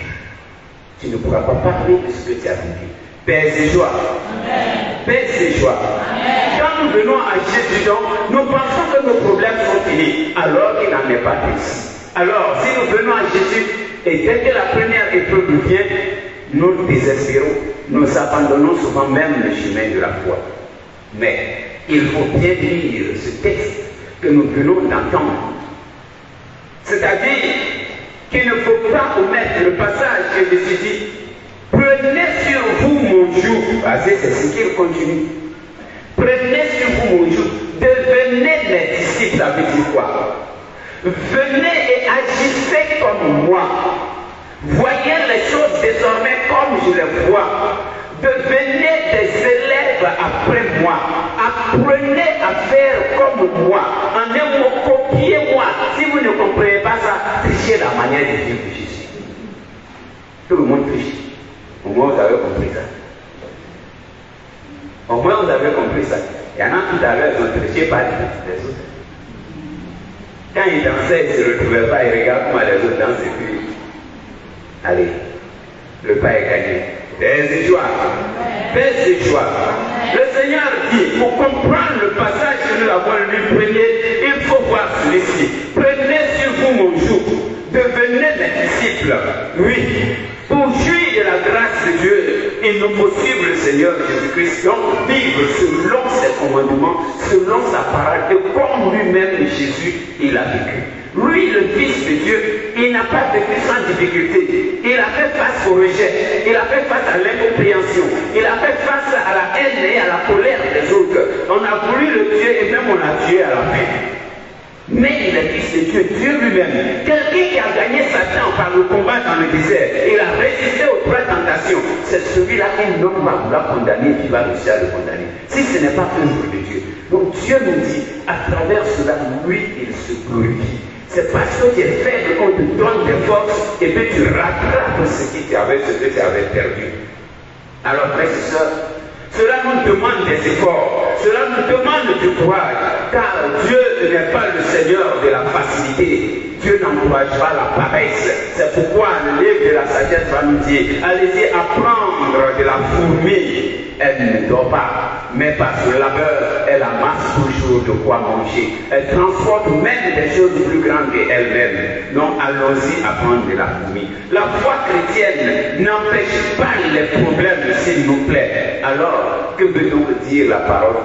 Tu ne pourras pas parler de ce que tu as vécu. Paix et joie. Paix et joie. Quand nous venons à Jésus, donc, nous pensons que nos problèmes sont finis, alors qu'il n'en est pas ainsi. Alors, si nous venons à Jésus, et dès que la première épreuve vient, nous désespérons, nous abandonnons souvent même le chemin de la foi. Mais il faut bien lire ce texte que nous venons d'entendre. C'est-à-dire qu'il ne faut pas omettre le passage que Jésus dit. Prenez sur vous mon joug. C'est ce qu'il continue. Prenez sur vous mon joug. Devenez mes disciples. Ça veut dire quoi? Venez et agissez comme moi. Voyez les choses désormais comme je les vois. Devenez des élèves après moi. Apprenez à faire comme moi. En un mot, copiez-moi. Si vous ne comprenez pas ça, trichez la manière de vivre de Jésus. Tout le monde triche. Au moins vous avez compris ça. Au moins vous avez compris ça. Il y en a tout à l'heure, ils ont triché par les autres. Quand ils dansaient, ils ne se retrouvaient pas, ils regardent comment les autres dansent et puis, allez, le pas est gagné. Paix et joie. Paix et joie. Le Seigneur dit, pour comprendre le passage que nous avons lu premier, il faut voir celui-ci. Prenez sur vous mon joug, devenez mes disciples. Oui, pour jouir de la grâce de Dieu, il nous faut suivre le Seigneur Jésus-Christ, donc vivre selon ses commandements, selon sa parole, et comme lui-même Jésus, il a vécu. Lui, le Fils de Dieu, il n'a pas vécu sans difficulté. Il a fait face au rejet, il a fait face à l'incompréhension, il a fait face à la haine et à la colère des autres. On a voulu le tuer et même on l'a tué à la fin. Mais il est Fils de Dieu, Dieu lui-même. Quelqu'un qui a gagné Satan par le combat dans le désert, il a résisté aux trois tentations. C'est celui-là qu'un homme va vouloir condamner, qui va réussir à le condamner. Si ce n'est pas œuvre de Dieu. Donc Dieu nous dit, à travers cela, lui, il se glorifie. C'est parce que tu es faible qu'on te donne des forces et puis tu rattrapes ce que tu avais perdu. Alors, frères et sœurs, cela nous demande des efforts, cela nous demande du courage, car Dieu n'est pas le Seigneur de la facilité. Dieu n'encourage pas la paresse. C'est pourquoi le livre de la sagesse va nous dire, allez-y apprendre de la fourmi. Elle ne dort pas, mais par ce labeur, elle amasse toujours de quoi manger. Elle transporte même des choses plus grandes qu'elle-même. Donc allons-y apprendre de la fourmi. La foi chrétienne n'empêche pas les problèmes, s'il nous plaît. Alors, que veut donc dire la parole?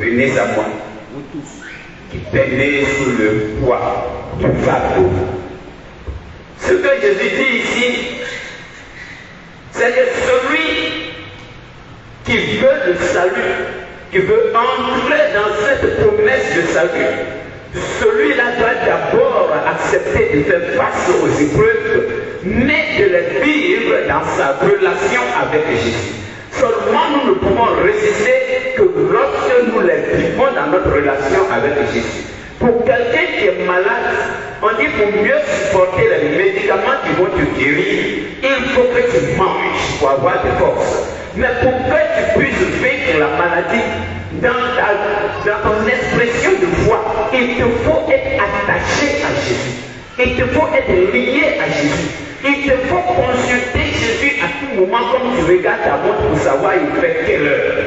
Venez à moi, vous tous, qui peinez sous le poids du fardeau. Ce que Jésus dit ici, c'est que celui qui veut le salut, qui veut entrer dans cette promesse de salut, celui-là doit d'abord accepter de faire face aux épreuves, mais de les vivre dans sa relation avec Jésus. Seulement nous ne pouvons résister que lorsque nous les vivons dans notre relation avec Jésus. Pour quelqu'un qui est malade, on dit pour mieux supporter les médicaments qui vont te guérir, il faut que tu manges pour avoir des forces. Mais pour que tu puisses vaincre la maladie, dans ton expression de foi, il te faut être attaché à Jésus. Il te faut être lié à Jésus. Il te faut consulter Jésus à tout moment comme tu regardes ta montre pour savoir il fait quelle heure.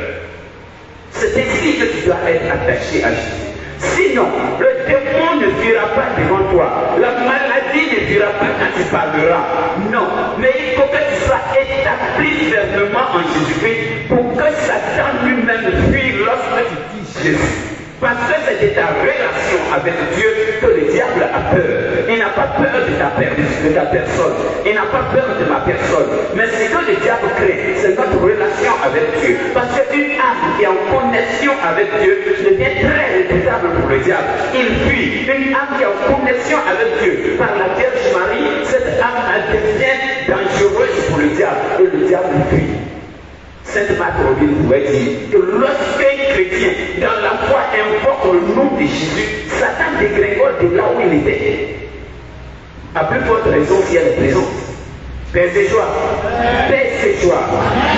C'est ainsi que tu dois être attaché à Jésus. Sinon, le démon ne fuira pas devant toi. La maladie ne fuira pas quand tu parleras. Non, mais il faut que tu sois établi fermement en Jésus-Christ pour que Satan lui-même fuit lorsque tu dis Jésus. Parce que c'est de ta relation avec Dieu que le diable a peur. Il n'a pas peur de ta personne. Il n'a pas peur de ma personne. Mais ce que le diable crée, c'est notre relation avec Dieu. Parce qu'une âme qui est en connexion avec Dieu devient très redoutable pour le diable. Il fuit. Une âme qui est en connexion avec Dieu par la Vierge Marie, cette âme devient dangereuse pour le diable. Et le diable fuit. Sainte Marthe Robin pouvait dire que lorsqu'un chrétien dans la foi invoque le nom de Jésus, Satan dégringole de là où il était. À plus forte raison si elle est présente. Père ses joies. Père ses joies.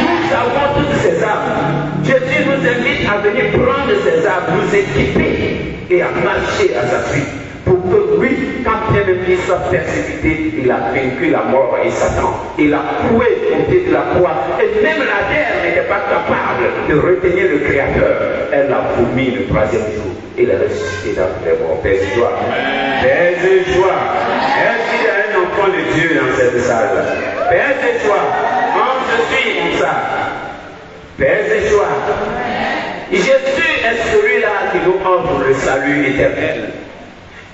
Nous avons toutes ces armes. Jésus nous invite à venir prendre ces armes, nous équiper et à marcher à sa suite. Pour que lui, quand bien même il soit persécuté, il a vaincu la mort et Satan. Il a cloué au pied de la croix. Et même la terre n'était pas capable de retenir le Créateur. Elle l'a vomi le troisième jour. Il a ressuscité dans les morts. Père de joie. Père de joie. Est-ce qu'il y a un enfant de Dieu dans cette salle? Père de joie. Je suis mon sac. Père de joie. Jésus est celui-là qui nous offre le salut éternel.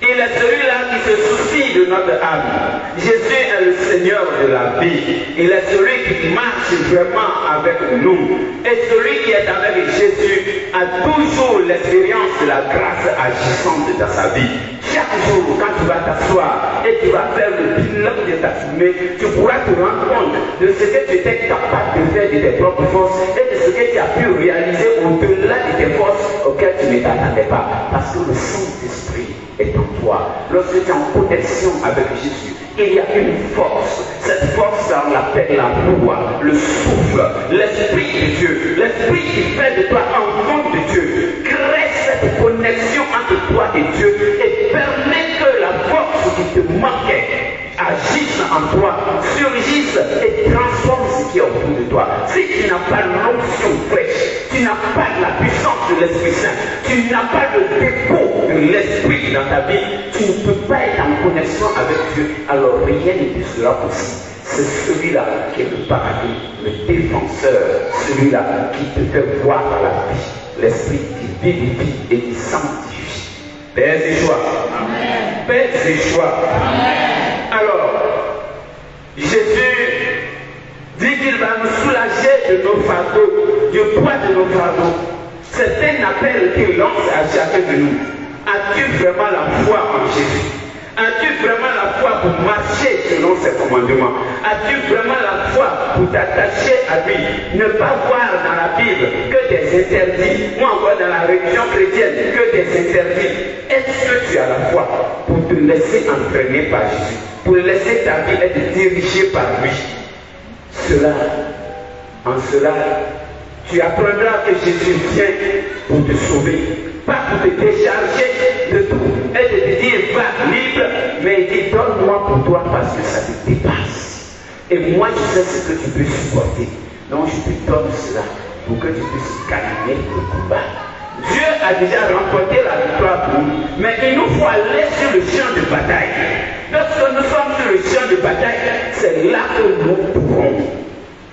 Il est celui-là qui se soucie de notre âme. Jésus est le Seigneur de la vie. Il est celui qui marche vraiment avec nous. Et celui qui est avec Jésus a toujours l'expérience de la grâce agissante dans sa vie. Chaque jour, quand tu vas t'asseoir et tu vas faire le bilan de ta journée, tu pourras te rendre compte de ce que tu étais capable de faire de tes propres forces et de ce que tu as pu réaliser au-delà de tes forces auxquelles tu ne t'attendais pas. Parce que le Saint-Esprit est en toi. Lorsque tu es en connexion avec Jésus, il y a une force. Cette force, on l'appelle la voix, le souffle, l'Esprit de Dieu. L'Esprit qui fait de toi enfant de Dieu. Crée cette connexion entre toi et Dieu et permet que la force qui te manquait agisse en toi, surgisse et transforme ce qui est autour de toi. Si tu n'as pas l'onction fraîche, tu n'as pas la puissance de l'Esprit Saint, tu n'as pas le dépôt de l'Esprit dans ta vie, tu ne peux pas être en connexion avec Dieu, alors rien ne sera possible. C'est celui-là qui est le paradis, le défenseur, celui-là qui te fait voir la vie, l'Esprit qui vivifie et qui sanctifie. Père des joies. Père des joies. Alors, Jésus dit qu'il va nous soulager de nos fardeaux, du poids de nos fardeaux. C'est un appel qu'il lance à chacun de nous. As-tu vraiment la foi en Jésus? As-tu vraiment la foi pour marcher selon ses commandements? As-tu vraiment la foi pour t'attacher à lui? Ne pas voir dans la Bible que des interdits, ou encore dans la religion chrétienne que des interdits. Est-ce que tu as la foi pour te laisser entraîner par Jésus, pour laisser ta vie être dirigée par lui? En cela, tu apprendras que Jésus vient pour te sauver. pas pour te décharger de tout et de te dire va libre, mais il dit donne-moi pour toi parce que ça te dépasse. Et moi je sais ce que tu peux supporter. Donc je te donne cela pour que tu puisses gagner le combat. Dieu a déjà remporté la victoire pour nous, mais il nous faut aller sur le champ de bataille. Lorsque nous sommes sur le champ de bataille, c'est là que nous pouvons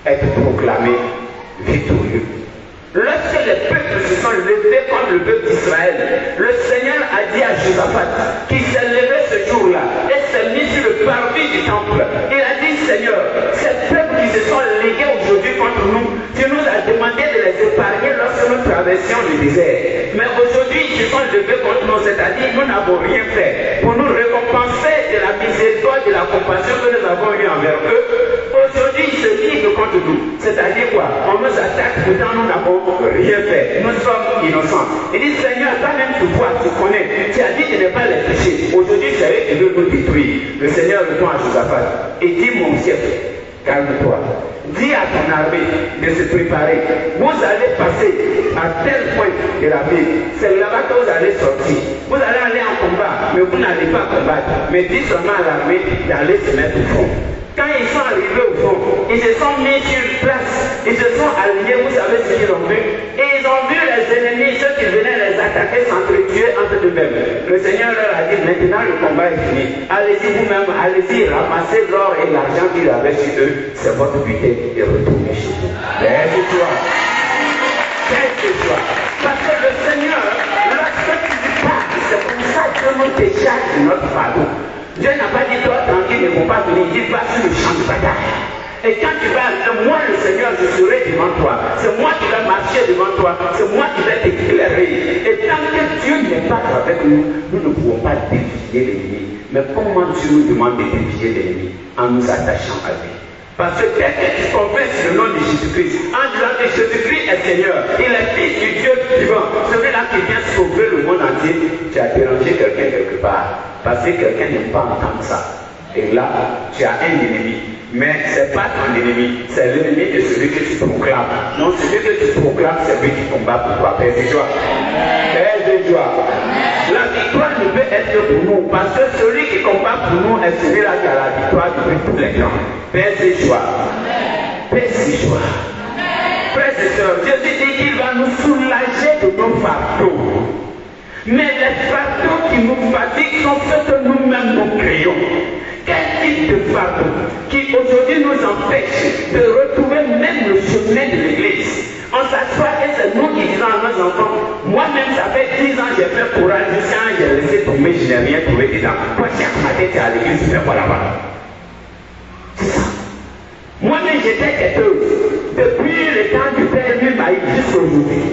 être proclamés victorieux. Lorsque les peuples se sont levés contre le peuple d'Israël, le Seigneur a dit à Josaphat qu'il s'est levé ce jour-là et s'est mis sur le parvis du temple. Il a dit, Seigneur, ces peuples qui se sont légués aujourd'hui contre nous, tu nous as demandé de les épargner lorsque nous traversions le désert. Mais aujourd'hui, ils se sont levés contre nous, c'est-à-dire nous n'avons rien fait pour nous récompenser de la miséricorde, de la compassion que nous avons eue envers eux. Aujourd'hui, ils se livrent contre nous. C'est-à-dire quoi? On nous attaque, pourtant nous n'avons rien fait. Nous sommes innocents. Il dit, Seigneur, toi-même tu vois, tu connais. Tu as dit de ne pas les toucher. Aujourd'hui, c'est eux qui veulent nous détruire. Le Seigneur répond à Josaphat et dit, mon chef, calme-toi. Dis à ton armée de se préparer. Vous allez passer à tel point de la ville. C'est là-bas que vous allez sortir. Vous allez aller en combat, mais vous n'allez pas combattre. Mais dis seulement à l'armée d'aller se mettre au front. Quand ils sont arrivés au fond, ils se sont mis sur place, ils se sont alignés, vous savez ce qu'ils ont vu, et ils ont vu les ennemis, ceux qui venaient les attaquer, s'entretuer entre eux-mêmes. Le Seigneur leur a dit, maintenant le combat est fini, allez-y vous-même, allez-y, ramassez l'or et l'argent qu'ils avaient chez eux, c'est votre butin et retournez chez vous. Lève-toi, lève-toi, parce que le Seigneur, lorsque tu parles, c'est comme ça que nous décharge notre fardeau. Dieu n'a pas dit toi tranquille, ne faut pas venir, il va sur le champ de bataille. Et quand tu vas, moi le Seigneur, je serai devant toi. C'est moi qui vais marcher devant toi. C'est moi qui vais t'éclairer. Et tant que Dieu n'est pas avec nous, nous ne pouvons pas défier l'ennemi. Mais comment Dieu nous demande de défier l'ennemi? En nous attachant à lui. Parce que dès que tu confesses le nom de Jésus-Christ, en disant que Jésus-Christ est Seigneur, il est fils du Dieu vivant, celui-là qui vient sauver le monde entier, tu as dérangé quelqu'un quelque part. Parce que quelqu'un n'aime pas entendre ça. Et là, tu as un ennemi. Mais ce n'est pas ton ennemi, c'est l'ennemi de celui que tu proclames. Non, celui que tu proclames, c'est lui qui combat pour toi. Père de joie. Père de joie. La victoire ne peut être que pour nous, parce que celui qui combat pour nous est celui-là qui a la victoire depuis tous les temps. Père de joie. Père de joie. Frères et sœurs, Jésus dit qu'il va nous soulager de nos fardeaux. Mais les fardeaux qui nous fatiguent sont ceux que nous-mêmes nous créons. Quel type de fardeau qui aujourd'hui nous empêche de retrouver même le chemin de l'église? On s'assoit et c'est nous qui disons à nos enfants, moi-même ça fait 10 ans j'ai fait courage, jusqu'à j'ai laissé tomber, je n'ai rien trouvé dedans. Moi chaque matin tu es à l'église, tu fais quoi là-bas? C'est ça. Moi-même j'étais quêteuse. Depuis le temps du Père lui-même jusqu'à aujourd'hui.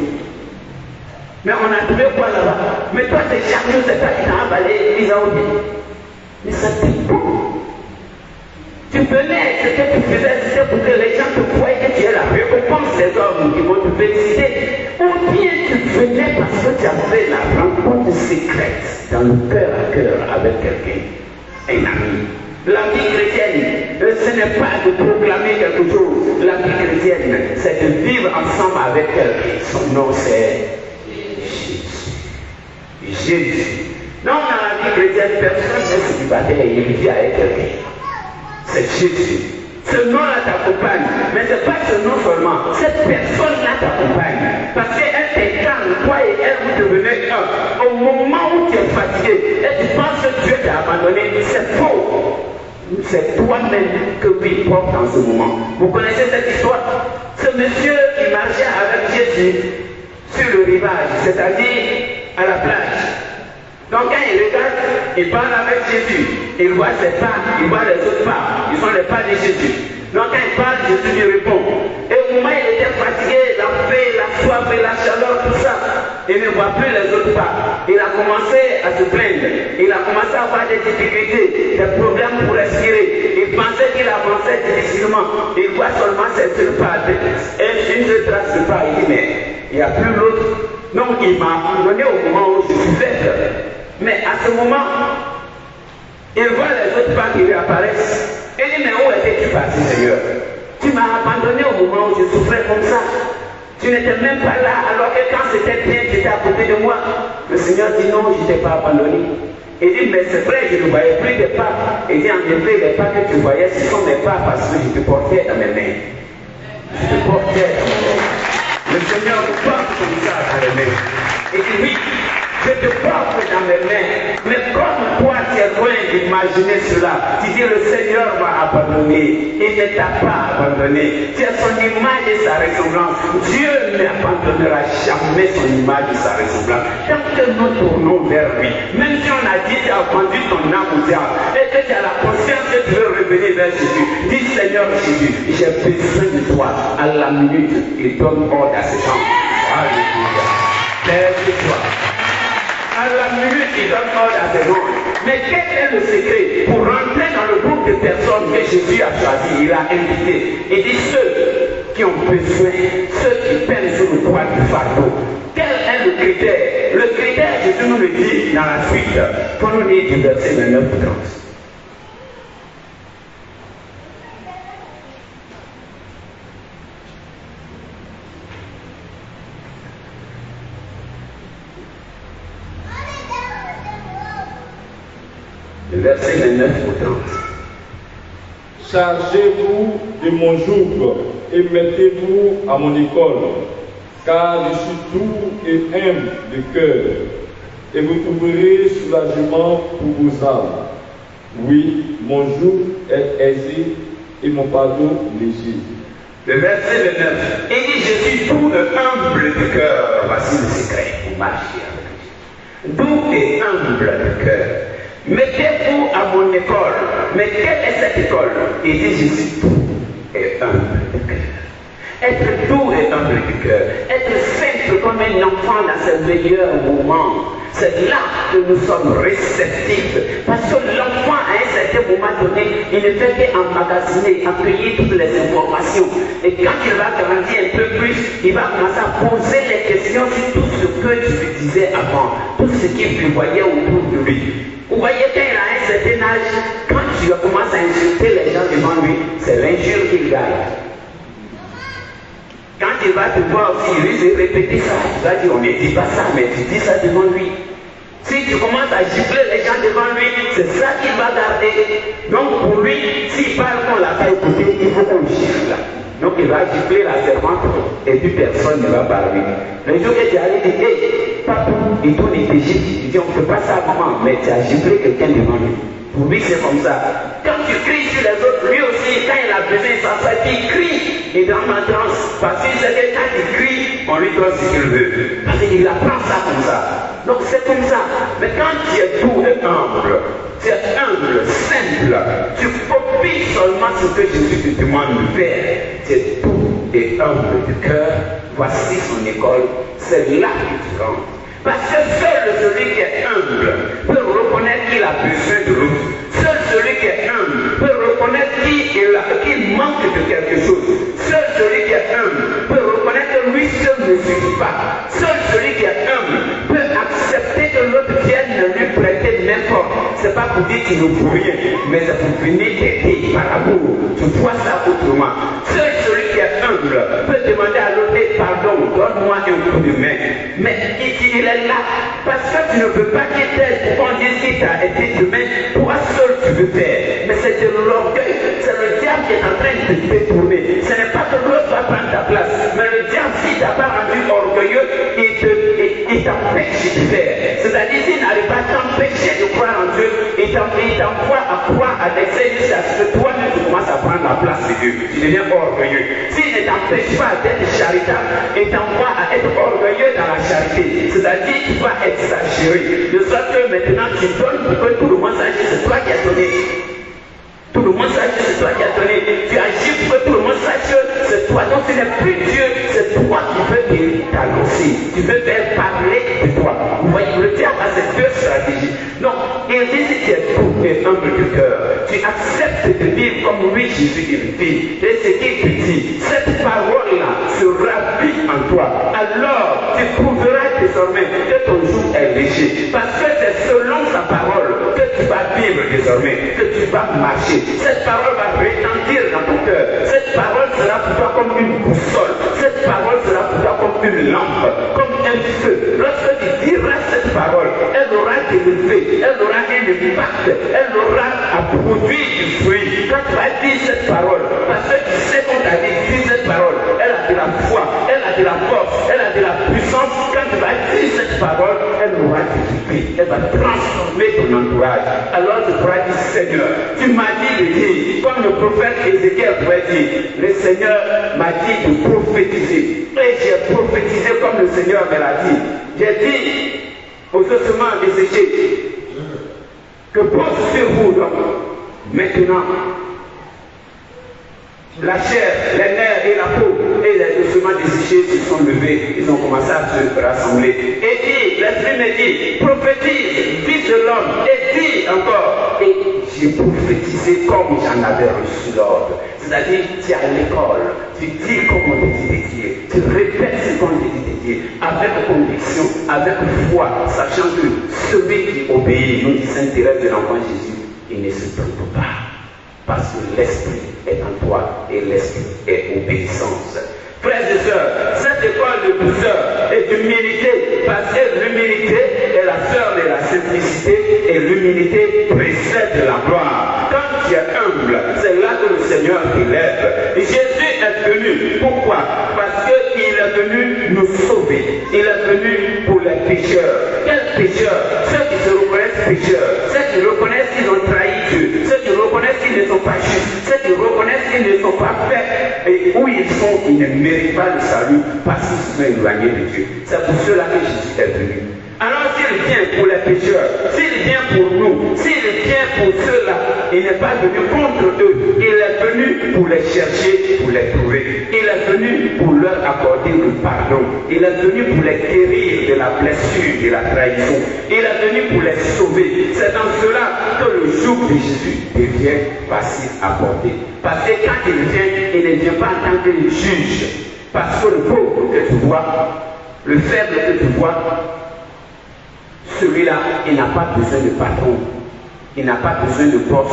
Mais on a trouvé quoi là-bas? Mais toi c'est chaque jour, c'est toi qui t'as avalé les autres. Mais ça pique beaucoup. Tu venais, ce que tu faisais, c'était pour que les gens te voient que tu es la récompense des hommes qui vont te féliciter. Ou bien tu venais parce que tu avais la rencontre secrète dans le cœur à cœur avec quelqu'un, un ami. La vie chrétienne, ce n'est pas de proclamer quelque chose. La vie chrétienne, c'est de vivre ensemble avec quelqu'un. Son nom c'est Jésus. Jésus. Donc dans la vie chrétienne, personne n'est célibataire et il vit avec quelqu'un. C'est Jésus. Ce nom-là t'accompagne. Mais ce n'est pas ce nom seulement. Cette personne-là t'accompagne. Parce qu'elle t'incarne, toi et elle, vous devenez un. Au moment où tu es fatigué et tu penses que Dieu t'a abandonné, c'est faux. C'est toi-même que lui porte en ce moment. Vous connaissez cette histoire? Ce monsieur qui marchait avec Jésus sur le rivage, c'est-à-dire à la plage. Donc quand il regarde, il parle avec Jésus. Il voit ses pas, il voit les autres pas. Ils sont les pas de Jésus. Donc quand il parle, Jésus lui répond. Et au moment où il était fatigué, la faim, la soif et la chaleur, tout ça, il ne voit plus les autres pas. Il a commencé à se plaindre. Il a commencé à avoir des difficultés, des problèmes pour respirer. Il pensait qu'il avançait difficilement. Il voit seulement ses deux pas. Et une seule trace de pas. Il dit, mais il n'y a plus l'autre. Donc il m'a abandonné au moment où je suis faible. Mais à ce moment, il voit les autres pas qui lui apparaissent. Il dit, mais où étais-tu parti, Seigneur? Tu m'as abandonné au moment où je souffrais comme ça. Tu n'étais même pas là, alors que quand c'était bien, tu étais à côté de moi. Le Seigneur dit non, je ne t'ai pas abandonné. Il dit, mais c'est vrai, je ne voyais plus des pas. Il dit, en effet, les pas que tu voyais, ce sont mes pas parce que je te portais dans mes mains. Je te portais dans mes mains. Le Seigneur te porte comme ça dans les mains. Il dit, oui, je te porte dans mes mains. Mais comme toi, tu es loin d'imaginer cela, tu dis, le Seigneur m'a abandonné. Il ne t'a pas abandonné. Tu as son image et sa ressemblance. Dieu n'abandonnera jamais son image et sa ressemblance. Tant que nous tournons vers lui, même si on a dit, tu as vendu ton âme au diable, et que tu as la conscience que tu veux revenir vers Jésus, dis, Seigneur Jésus, j'ai besoin de toi. À la minute, il donne ordre à ses gens. Alléluia. Lève-toi. À la minute, il donne ordre à ses gens. Mais quel est le secret pour rentrer dans le groupe de personnes que Jésus a choisi, il a invité? Il dit ceux qui ont besoin, ceux qui peinent sur le poids du fardeau. Quel est le critère? Le critère, Jésus nous le dit dans la suite, pour nous lire du verset 29 ou 30. Verset 29 ou 30. Chargez-vous de mon joug et mettez-vous à mon école, car je suis doux et humble de cœur, et vous trouverez soulagement pour vos âmes. Oui, mon joug est aisé et mon fardeau léger. Le verset 29. Il dit, je suis doux et humble de cœur. Voici le secret pour marcher avec Dieu. Doux et humble de cœur. Mettez-vous à mon école. Mais quelle est cette école? Il dit, je suis doux et humble de cœur. Être doux et humble de cœur. Être simple comme un enfant dans ses meilleurs moments. C'est là que nous sommes réceptifs. Parce que l'enfant, à un certain moment donné, il ne fait qu'emmagasiner, accueillir toutes les informations. Et quand il va grandir un peu plus, il va commencer à poser les questions sur tout ce que tu lui disais avant, tout ce qu'il voyait autour de lui. Vous voyez, quand il a un certain âge, quand tu commences à insulter les gens devant lui, c'est l'injure qu'il gagne. Quand il va te voir aussi, il risque de répéter ça. Tu vas dire, on ne dit pas ça, mais tu dis ça devant lui. Si tu commences à gifler les gens devant lui, c'est ça qu'il va garder. Donc pour lui, s'il parle qu'on ne l'a pas écouté, il faut qu'on gifle. Donc il va gifler la servante et puis personne ne va parler. Le jour que tu allé dire, hé, papa, il tourne et t'égifle. Il dit, on ne fait pas ça à maman, mais tu as giflé quelqu'un devant lui. Pour lui, c'est comme ça. Quand tu cries sur les autres, lui aussi, quand il a besoin de s'asseoir, il crie. Il est dans ma transe. Parce qu'il sait que quand il crie, on lui donne ce qu'il veut. Parce qu'il apprend ça comme ça. Donc c'est comme ça. Mais quand tu es doux et humble, tu es humble, simple, tu copies seulement ce que Jésus te demande de faire. Tu es doux et humble de cœur. Voici son école. C'est là que tu rentres. Parce que seul celui qui est humble peut reconnaître qu'il a besoin de l'autre. Seul celui qui est humble peut reconnaître qu'il manque de quelque chose. Seul celui qui est humble peut reconnaître que lui seul ne suffit pas. Seul celui qui est humble peut accepter que l'autre vienne lui prêter n'importe. C'est pas pour dire qu'il ne vaut rien, mais c'est pour venir t'aider par amour. Tu vois ça autrement. Seul celui qui est humble peut demander à l'autre, pardon, donne-moi un coup de main. Mais il est là parce que tu ne veux pas qu'il t'aide pour qu'on dise qu'il t'a été demain. Toi seul tu veux faire. Mais c'est de l'orgueil. C'est le diable qui est en train de te détourner. Ce n'est pas que l'autre va prendre ta place. Mais le diable, s'il t'a pas rendu orgueilleux, il t'empêche de faire. C'est-à-dire s'il n'arrive pas à t'empêcher de croire en Dieu, il t'envoie à croire à l'excès jusqu'à ce que toi-même tu commences à prendre la place de Dieu. Tu deviens orgueilleux. S'il ne t'empêche pas d'être charitable, il t'envoie à être orgueilleux dans la charité. C'est-à-dire tu vas exagérer. De sorte que maintenant tu donnes pour que tout le monde sache que c'est toi qui as donné. Tout le monde sache que c'est toi qui as donné. Tu agis pour que tout le monde sache que c'est toi. Donc ce n'est plus Dieu, c'est toi qui veux t'annoncer. Tu veux faire parler de toi. Vous voyez, le diable a ces deux stratégies. Donc, il dit si tu es doux et humble de cœur, tu acceptes de vivre comme lui, Jésus, il vit. Et ce qu'il te dit, cette parole-là sera vie en toi. Alors, tu trouveras désormais que ton joug est léger. Parce que c'est selon sa parole que tu vas vivre désormais, que tu vas marcher. Cette parole va retentir dans ton cœur. Cette parole sera pour toi comme une boussole. Cette parole sera pour toi une lampe, comme un feu. Lorsque tu diras cette parole, elle aura des effets, elle aura un impact, elle aura à produire du fruit. Quand tu vas dire cette parole, parce que tu sais qu'on t'a dit, dis cette parole, elle a de la foi, elle a de la force, elle a de la puissance. Quand tu vas dire cette parole, elle aura des effets, elle va transformer ton entourage. Alors tu pourras dire, Seigneur, tu m'as dit de dire, comme le prophète Ézéchiel pouvait dire, le Seigneur m'a dit de prophétiser. Et j'ai prophétisé comme le Seigneur me l'a dit. J'ai dit aux ossements desséchés que pose sur vous donc maintenant la chair, les nerfs et la peau et les ossements desséchés se sont levés, ils ont commencé à se rassembler. Et dit, l'esprit me dit, prophétise, fils de l'homme, et dit encore. Et j'ai prophétisé comme j'en avais reçu l'ordre. C'est-à-dire, tu es à l'école, tu dis comme on te dit de dire, tu répètes ce qu'on te dit de dire, avec conviction, avec foi, sachant que celui qui obéit, nous dit Sainte Thérèse de l'Enfant Jésus, il ne se trompe pas. Parce que l'esprit est en toi et l'esprit est obéissance. Frères et sœurs, cette école de douceur et d'humilité, parce que l'humilité est la sœur de la simplicité et l'humilité précède la gloire. Quand tu es humble, c'est là que le Seigneur t'élève. Jésus est venu. Pourquoi? Parce qu'il est venu nous sauver. Il est venu pour les pécheurs. Quels pécheurs? Ceux qui se reconnaissent pécheurs, ceux qui reconnaissent qu'ils ont trahi Dieu, ceux qui reconnaissent qu'ils ne sont pas justes, ceux qui reconnaissent qu'ils ne sont pas faits et où ils sont, ils ne méritent pas le salut parce qu'ils se sont éloignés de Dieu. C'est pour cela que Jésus est venu. Alors s'il vient pour les pécheurs, s'il vient pour nous, s'il vient pour ceux-là, il n'est pas venu contre eux. Il est venu pour les chercher, pour les trouver. Il est venu pour leur accorder le pardon. Il est venu pour les guérir de la blessure, de la trahison. Il est venu pour les sauver. C'est dans cela que le joug de Jésus devient facile à porter. Parce que quand il vient, il ne vient pas en tant que juge. Parce que le pauvre que tu vois, le faible que tu vois, celui-là, il n'a pas besoin de patron, il n'a pas besoin de boss,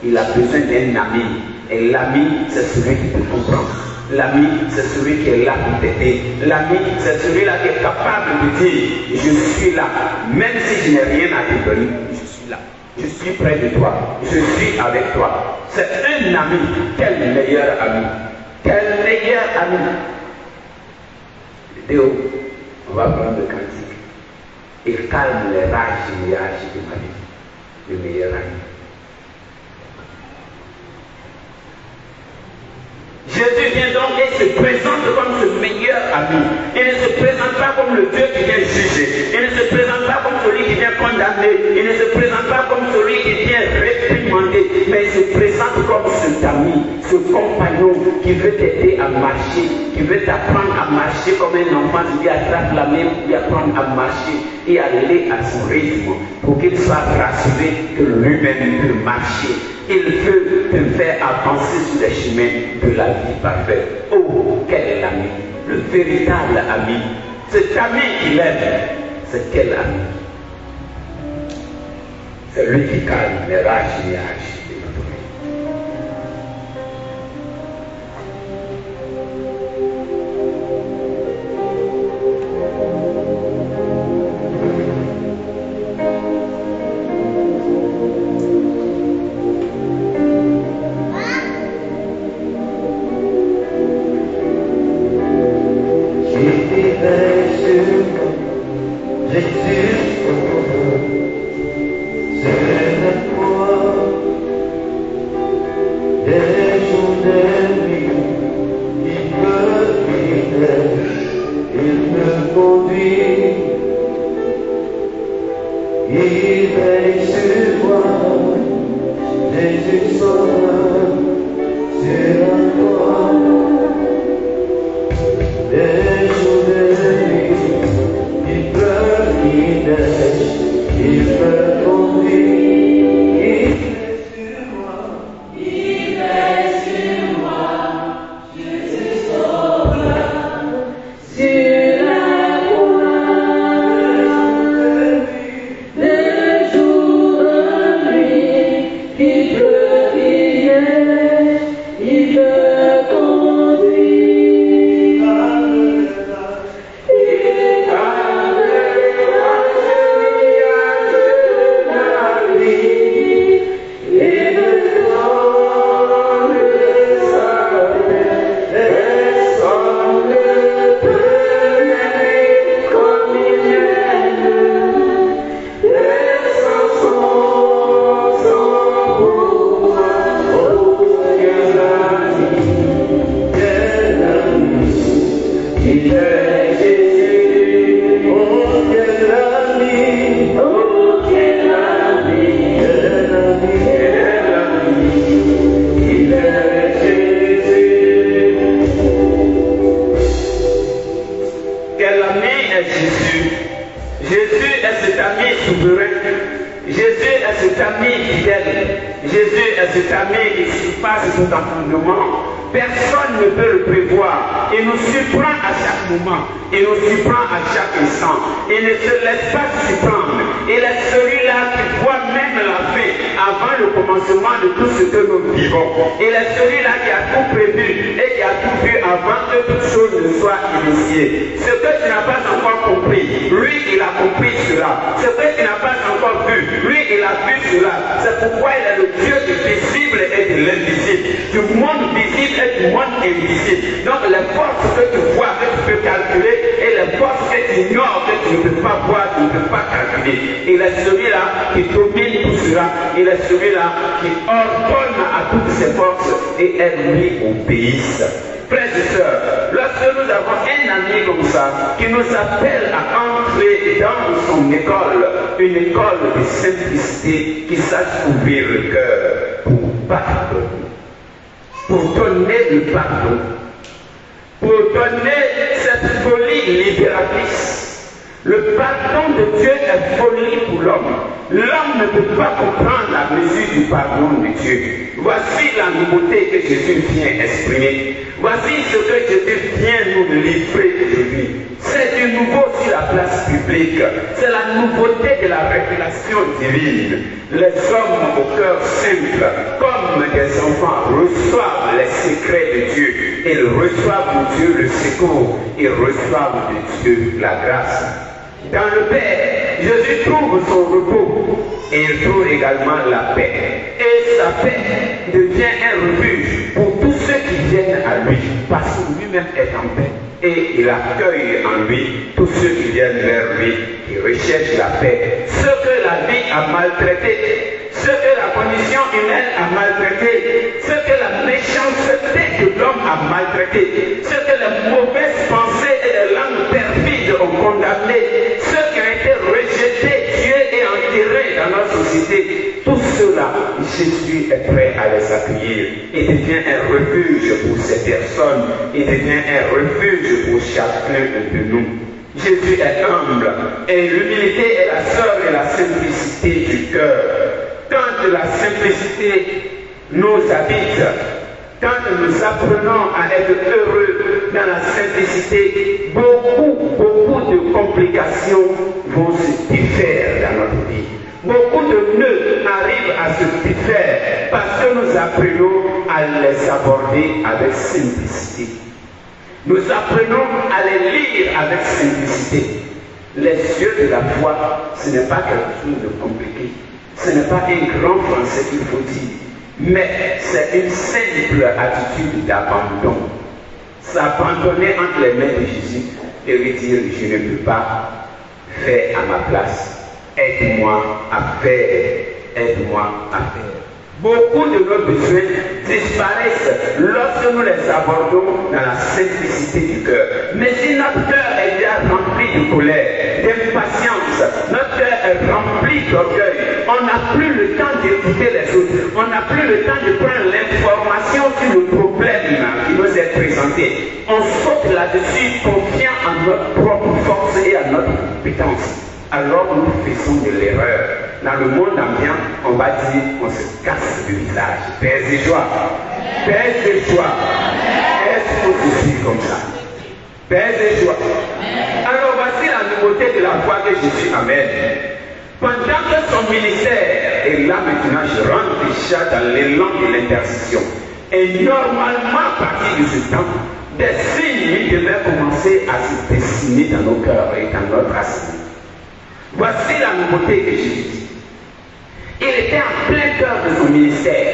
il a besoin d'un ami. Et l'ami, c'est celui qui te comprend. L'ami, c'est celui qui est là pour t'aider. L'ami, c'est celui-là qui est capable de dire, je suis là, même si je n'ai rien à te donner, je suis là. Je suis près de toi, je suis avec toi. C'est un ami. Quel meilleur ami? Quel meilleur ami? Théo, on va prendre le cantique. Il calme les rages et les rages de ma vie. Le meilleur ami. Jésus vient donc et se présente comme ce meilleur ami. Il ne se présente pas comme le Dieu qui vient juger. Il ne se présente pas comme celui qui vient condamner. Il ne se présente pas comme celui qui vient réprimander. Mais il se présente comme cet ami, ce compagnon qui veut t'aider à marcher, qui veut t'apprendre à marcher comme un enfant qui lui attrape la main pour lui apprendre à marcher et à aller à son rythme pour qu'il soit rassuré que lui-même peut marcher. Il veut te faire avancer sur les chemins de la vie parfaite. Oh, quel est l'ami? Le véritable ami. Cet ami qu'il aime, c'est quel ami? C'est lui qui calme les rages et les rages de notre vie. Jésus, c'est la foi. Jésus est cet ami qui surpasse tout entendement. Personne ne peut le prévoir. Il nous surprend à chaque moment. Il nous surprend à chaque instant. Il ne se laisse pas surprendre. Il est celui-là qui voit même la fin avant le commencement de tout ce que nous vivons. Il est celui-là qui a tout prévu et qui a tout vu avant que toute chose ne soit initiée. Ce que tu n'as pas encore compris, lui il a compris cela. Ce que tu n'as pas encore vu, lui il a vu cela. C'est pourquoi il est le Dieu du visible et de l'invisible, du monde visible et du monde invisible. Donc les forces que tu vois, que tu peux calculer, et les forces que tu ignores, que tu ne peux pas voir, tu ne peux pas calculer. Il est celui-là qui domine tout cela. Il est celui-là qui ordonne à toutes ses forces et elles lui obéissent. Frères et sœurs, lorsque nous avons un ami comme ça qui nous appelle à entrer dans son école, une école de simplicité qui sache ouvrir le cœur pour pardonner, pour donner le pardon, pour donner cette folie libératrice. Le pardon de Dieu est folie pour l'homme. L'homme ne peut pas comprendre la mesure du pardon de Dieu. Voici la nouveauté que Jésus vient exprimer. Voici ce que Jésus vient nous livrer aujourd'hui. C'est du nouveau sur la place publique. C'est la nouveauté de la révélation divine. Les hommes au cœur simple, comme des enfants, reçoivent les secrets de Dieu. Ils reçoivent de Dieu le secours. Ils reçoivent de Dieu la grâce. Dans le Père, Jésus trouve son repos et il trouve également la paix. Et sa paix devient un refuge pour tous ceux qui viennent à lui, parce que lui-même est en paix. Et il accueille en lui tous ceux qui viennent vers lui, qui recherchent la paix. Ce que la vie a maltraité, ce que la condition humaine a maltraité, ce que la méchanceté de l'homme a maltraité, ce que les mauvaises pensées et les langues perfides ont condamné, ceux qui ont été rejetés, tués et enterrés dans notre société, tout cela, Jésus est prêt à les accueillir. Il devient un refuge pour ces personnes, il devient un refuge pour chacun de nous. Jésus est humble et l'humilité est la sœur de la simplicité du cœur. Quand la simplicité nous habite, quand nous apprenons à être heureux dans la simplicité, beaucoup de complications vont se défaire dans notre vie. Beaucoup de nœuds arrivent à se défaire parce que nous apprenons à les aborder avec simplicité. Nous apprenons à les lire avec simplicité. Les yeux de la foi, ce n'est pas quelque chose de compliqué. Ce n'est pas un grand français qu'il faut dire, mais c'est une simple attitude d'abandon. S'abandonner entre les mains de Jésus et lui dire, je ne peux pas faire à ma place. Aide-moi à faire. Aide-moi à faire. Beaucoup de nos besoins disparaissent lorsque nous les abordons dans la simplicité du cœur. Mais si notre cœur est déjà rempli de colère, d'impatience, notre cœur est rempli d'orgueil, on n'a plus le temps d'écouter les autres, on n'a plus le temps de prendre l'information sur le problème qui nous est présenté. On saute là-dessus, confiant en notre propre force et à notre compétence. Alors nous faisons de l'erreur. Dans le monde ambiant, on va dire qu'on se casse le visage. Paix et joie. Paix et joie. Est-ce que je suis comme ça? Paix et joie. Alors voici la nouveauté de la foi que Jésus amène. Pendant que son ministère, et là maintenant je rentre déjà dans l'élan de l'intercession, et normalement à partir de ce temps, des signes devaient commencer à se dessiner dans nos cœurs et dans notre assemblée. Voici la nouveauté que Jésus dit. Il était en plein cœur de son ministère.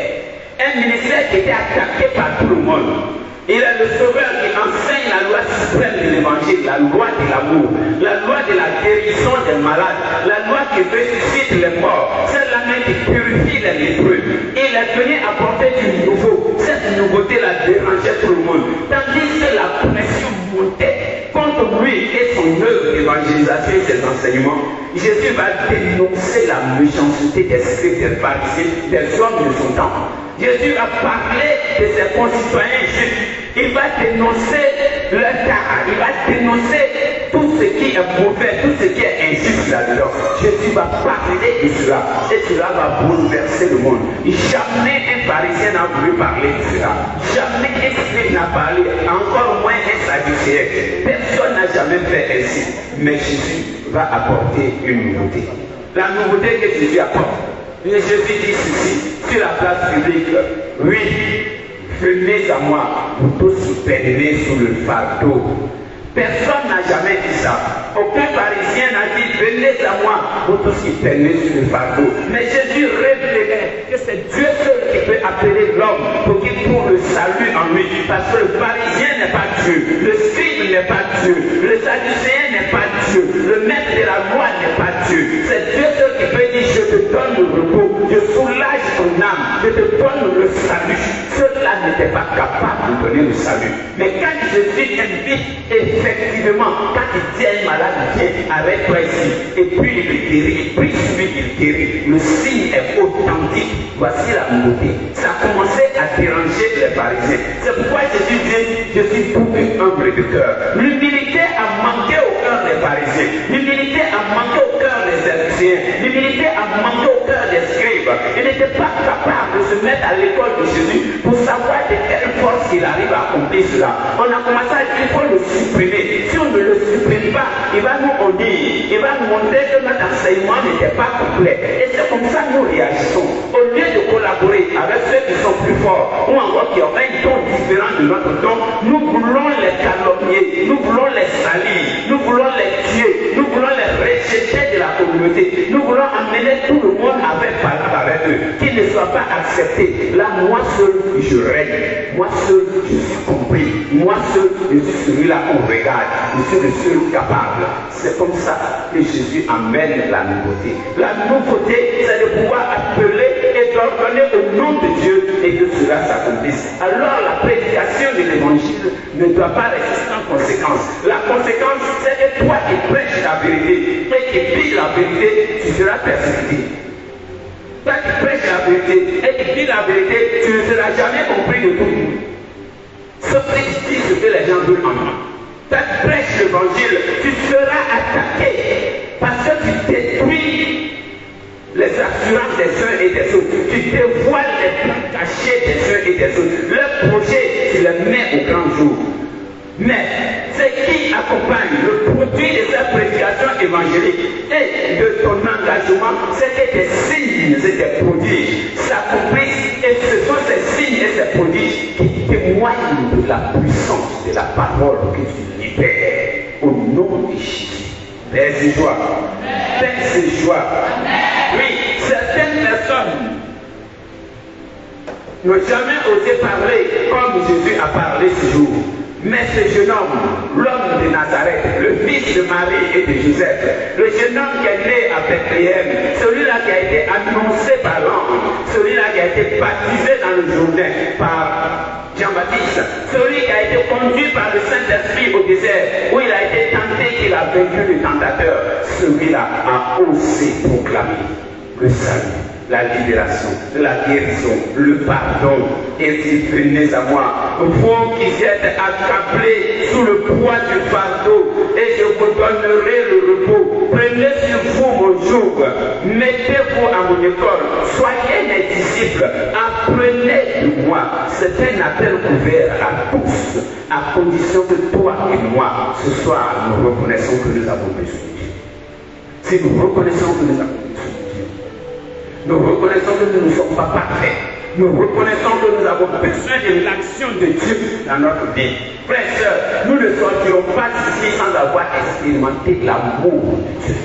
Un ministère qui était attaqué par tout le monde. Il est le sauveur qui enseigne la loi suprême de l'évangile, la loi de l'amour, la loi de la guérison des malades, la loi qui ressuscite les morts, celle-là même qui purifie les lépreux. Il est venu apporter du nouveau. Cette nouveauté-là dérangeait tout le monde. Tandis que la pression montait contre lui et son œuvre d'évangélisation et ses enseignements, Jésus va dénoncer la méchanceté des scribes, des pharisiens, des hommes de son temps. Jésus a parlé de ses concitoyens juifs. Il va dénoncer leur cas, il va dénoncer tout ce qui est mauvais, tout ce qui est injuste là-dedans. Jésus va parler de cela et cela va bouleverser le monde. Jamais un pharisien n'a voulu parler de cela. Jamais un scribe n'a parlé, encore moins un sadducéen. Personne n'a jamais fait ainsi. Mais Jésus va apporter une nouveauté. La nouveauté que Jésus apporte. Et Jésus dit ceci sur la place publique. Oui, venez à moi, vous tous qui peinez sous le fardeau. Personne n'a jamais dit ça. Aucun pharisien n'a dit venez à moi, vous tous qui peinez sous le fardeau. Mais Jésus révélait que c'est Dieu seul qui peut appeler l'homme pour qu'il trouve le salut en lui. Parce que le pharisien n'est pas Dieu, le scribe n'est pas Dieu, le sadducéen n'est pas Dieu, le maître de la loi n'est pas Dieu. C'est Dieu seul qui peut dire je te donne le repos, je soulage ton âme, je te donne le salut. Ceux-là n'étaient pas capables de donner le salut. Mais quand Jésus invite, effectivement, quand il dit à un malade, viens, arrête-toi ici, et puis il le guérit, et puis celui qui le guérit, le signe est authentique. Voici la nouveauté. Ça a commencé à déranger les pharisiens. C'est pourquoi Jésus dit, je suis tout humble de cœur. L'humilité a manqué au cœur des pharisiens. L'humilité a manqué au cœur des sadducéens. L'humilité a manqué au cœur des scribes. Ils n'étaient pas capables de se mettre à l'école de Jésus pour savoir de quelle force il arrive à accomplir cela. On a commencé à dire qu'il faut le supprimer. Si on ne le supprime pas, il va nous dire, il va nous montrer que notre enseignement n'était pas complet. Et c'est comme ça que nous réagissons. Au lieu de collaborer avec ceux qui sont plus forts, ou encore qui ont un don différent de notre don, nous voulons les calomnier, nous voulons les salir, nous voulons les tuer, nous voulons les rejeter de la communauté. Nous voulons amener tout le monde avec avec eux, qu'ils ne soient pas acceptés. Là, moi seul, je règne. Moi seul, je suis compris. Moi seul, je suis celui-là qu'on regarde. Je suis le seul capable. C'est comme ça que Jésus amène la nouveauté. La nouveauté, c'est de pouvoir appeler et d'ordonner au nom de Dieu et que cela s'accomplisse. Alors, la prédication de l'évangile ne doit pas rester sans conséquence. La conséquence, c'est que toi qui prêches la vérité et qui vis la vérité, tu seras persécuté. Toi qui prêches la vérité et qui vis la vérité, tu ne seras jamais compris de tout le monde. Sauf que tu dis ce que les gens veulent entendre. Toi qui prêches l'évangile, tu seras attaqué parce que tu détruis les assurances des uns et des autres. Tu dévoiles les plans cachés des uns et des autres. Leur projet, tu les mets au grand jour. Mais c'est qui accompagne le produit de cette prédication évangélique et de ton engagement, c'est que des signes et des produits s'accomplissent et ce sont ces signes et ces produits qui témoignent de la puissance de la parole que tu libères au nom de Jésus. Fais joie. Fais joie. Oui, certaines personnes n'ont jamais osé parler comme Jésus a parlé ce jour. Mais ce jeune homme, l'homme de Nazareth, le fils de Marie et de Joseph, le jeune homme qui est né à Bethléem, celui-là qui a été annoncé par l'ange, celui-là qui a été baptisé dans le Jourdain par Jean-Baptiste, celui qui a été conduit par le Saint-Esprit au désert, où il a été tenté, qu'il a vaincu le tentateur, celui-là a osé proclamer le salut, la libération, la guérison, le pardon. Et dit, venez à moi, vous qui êtes accablés sous le poids du fardeau, et je vous donnerai le repos. Prenez sur vous mon joug, mettez-vous à mon école, soyez mes disciples, apprenez de moi. C'est un appel ouvert à tous, à condition que toi et moi, ce soir, nous reconnaissons que nous avons besoin de Dieu. Si nous reconnaissons que nous avons besoin de Dieu, nous reconnaissons que nous ne sommes pas parfaits. Nous reconnaissons que nous avons besoin de l'action de Dieu dans notre vie. Frères et sœurs, nous ne sortirons pas d'ici sans avoir expérimenté l'amour de Dieu.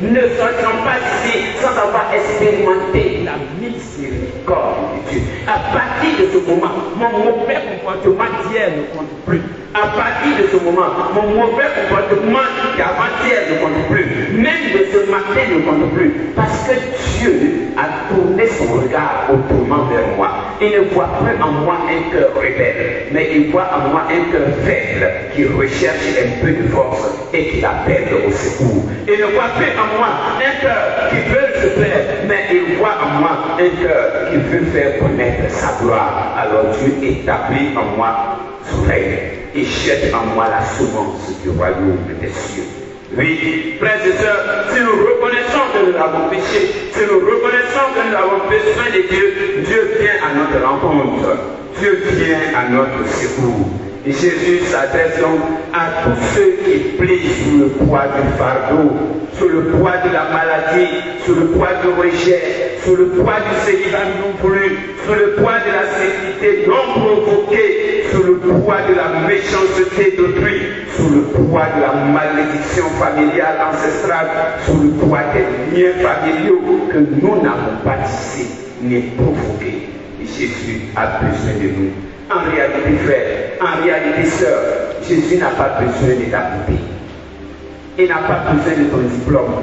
Nous ne sortirons pas d'ici sans avoir expérimenté la miséricorde de Dieu. À partir de ce moment, mon mauvais comportement d'hier ne compte plus. À partir de ce moment, mon mauvais comportement d'avant-hier ne compte plus. Même de ce matin ne compte plus. Parce que Dieu a tourné son regard autrement vers moi. Il ne voit plus en moi un cœur rebelle, mais il voit en moi un cœur faible qui recherche un peu de force et qui appelle au secours. Il ne voit plus en moi un cœur qui veut se plaire, mais il voit en moi un cœur qui veut faire connaître sa gloire. Alors Dieu établit en moi son règne et jette en moi la semence du royaume des cieux. Oui, frères et sœurs, si nous reconnaissons que nous avons péché, si nous reconnaissons que nous avons besoin de Dieu, Dieu vient à notre rencontre, Dieu vient à notre secours. Et Jésus s'adresse donc à tous ceux qui plient sous le poids du fardeau, sous le poids de la maladie, sous le poids du rejet, sous le poids du célibat non plus, sous le poids de la sécurité non provoquée, sous le poids de la méchanceté d'autrui, sous le poids de la malédiction familiale ancestrale, sous le poids des liens familiaux que nous n'avons pas tissés ni provoqués. Et Jésus a besoin de nous. En réalité, frère, en réalité, sœur, Jésus n'a pas besoin de ta poupée. Il n'a pas besoin de ton diplôme.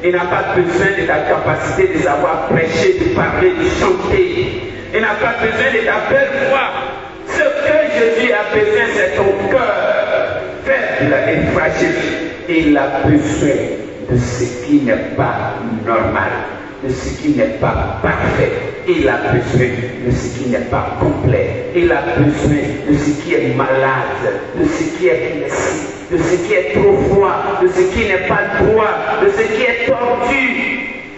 Il n'a pas besoin de ta capacité de savoir prêcher, de parler, de chanter. Il n'a pas besoin de ta belle voix. Ce que Jésus a besoin, c'est ton cœur faible et fragile. Il a besoin de ce qui n'est pas normal, de ce qui n'est pas parfait. Il a besoin de ce qui n'est pas complet. Il a besoin de ce qui est malade, de ce qui est blessé, de ce qui est trop froid, de ce qui n'est pas droit, de ce qui est tordu.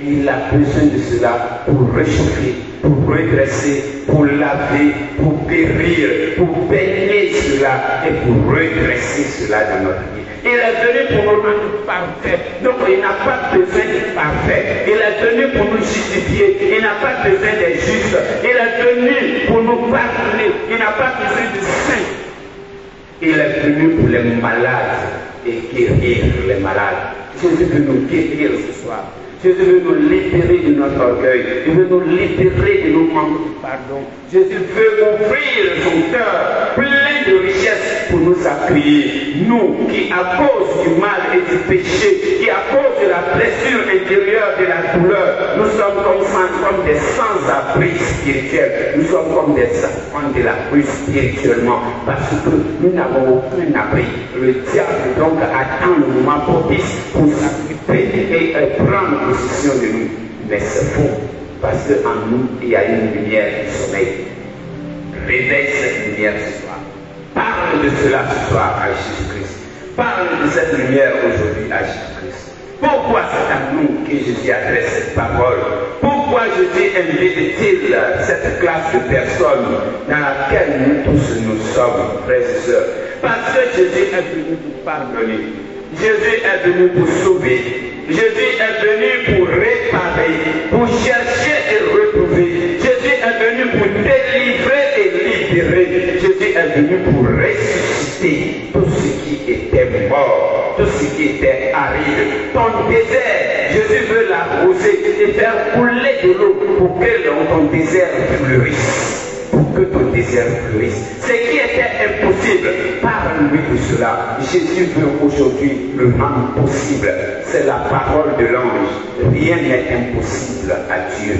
Il a besoin de cela pour réchauffer, pour redresser, pour laver, pour guérir, pour baigner cela et pour redresser cela dans notre vie. Il est venu pour nous rendre parfaits. Donc il n'a pas besoin d'être parfait. Il est venu pour nous justifier. Il n'a pas besoin d'être juste. Il est venu pour nous pardonner. Il n'a pas besoin de saints. Il est venu pour les malades et guérir les malades. Jésus veut nous guérir ce soir. Jésus veut nous libérer de notre orgueil. Il veut nous libérer de nos manques de pardon. Jésus veut ouvrir son cœur plein de richesses pour nous accueillir. Nous qui, à cause du mal et du péché, qui à cause de la blessure intérieure, de la douleur, nous sommes comme des sans-abri spirituels. Nous sommes comme des enfants de la rue spirituellement parce que nous n'avons aucun abri. Le diable donc attend le moment propice pour s'occuper et prendre possession de nous. Mais c'est faux parce qu'en nous il y a une lumière du sommeil. Réveille cette lumière ce soir. Parle de cela ce soir à Jésus-Christ. Parle de cette lumière aujourd'hui à Jésus-Christ. Pourquoi c'est à nous que Jésus adresse cette parole? Pourquoi Jésus invite-t-il cette classe de personnes dans laquelle nous tous nous sommes, frères et sœurs? Parce que Jésus est venu pour pardonner. Jésus est venu pour sauver. Jésus est venu pour réparer, pour chercher et retrouver. Jésus est venu pour délivrer et libérer. Jésus est venu pour ressusciter tout ce qui était mort, tout ce qui était aride. Ton désert, Jésus veut l'arroser et faire couler de l'eau pour que ton désert fleurisse. Pour que ton désert fleurisse. Ce qui était impossible, parle-lui de cela. Jésus veut aujourd'hui le rendre possible. C'est la parole de l'ange. Rien n'est impossible à Dieu.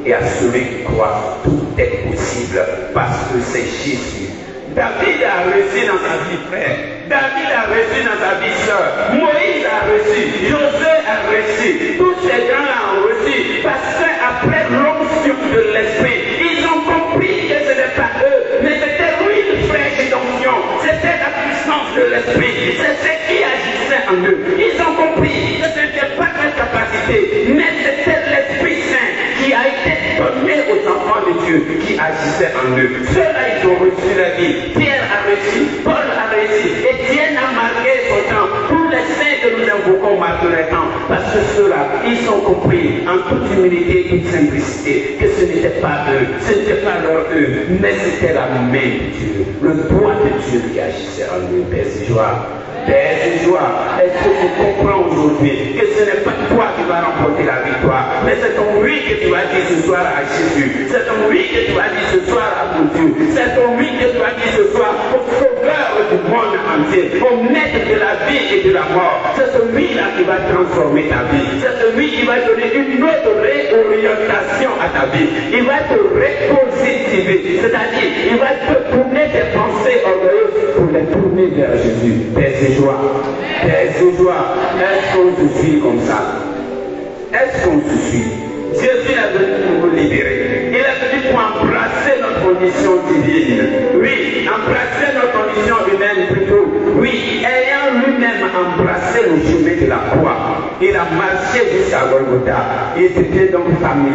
Et à celui qui croit, tout est possible parce que c'est Jésus. David a réussi dans sa vie, frère. David a réussi dans sa vie, sœur. Moïse a réussi. Josué a réussi. Tous ces gens-là ont réussi parce qu'après l'onction de l'esprit, ils ont compris que ce n'est pas eux, mais c'était l'huile fraîche d'onction. C'était la puissance de l'esprit. C'est ce qui agissait en eux. Ils ont compris que ce n'était pas leur capacité, mais c'était l'Esprit Saint qui a été donné aux enfants de Dieu, qui agissait en eux. Ceux-là, ils ont reçu la vie. Pierre a réussi, Paul a réussi, Étienne a marqué son temps. Tous les saints que nous invoquons marquent le temps. Parce que ceux-là, ils ont compris en toute humilité et toute simplicité que ce n'était pas eux, ce n'était pas leur eux, mais c'était la main de Dieu, le doigt de Dieu qui agissait en eux. Père, c'est joie. Père de joie, est-ce que tu comprends aujourd'hui que ce n'est pas toi qui vas remporter la victoire, mais c'est ton oui que tu as dit ce soir à Jésus, c'est ton oui que tu as dit ce soir à ton Dieu, c'est ton oui que tu as dit ce soir au sauveur du monde entier, au maître de la vie et de la mort. C'est ce oui-là qui va transformer ta vie, c'est ce oui qui va donner une autre réorientation à ta vie, il va te repositiver, c'est-à-dire il va te tourner tes pensées orgueilleuses pour les tourner vers Jésus. Des joie. Est-ce qu'on se suit comme ça? Est-ce qu'on se suit? Jésus est venu pour nous libérer. Il est venu pour embrasser notre condition divine. Oui, embrasser notre condition humaine plutôt. Oui, ayant lui-même embrassé le chemin de la croix, il a marché jusqu'à Golgotha. Il était donc familier.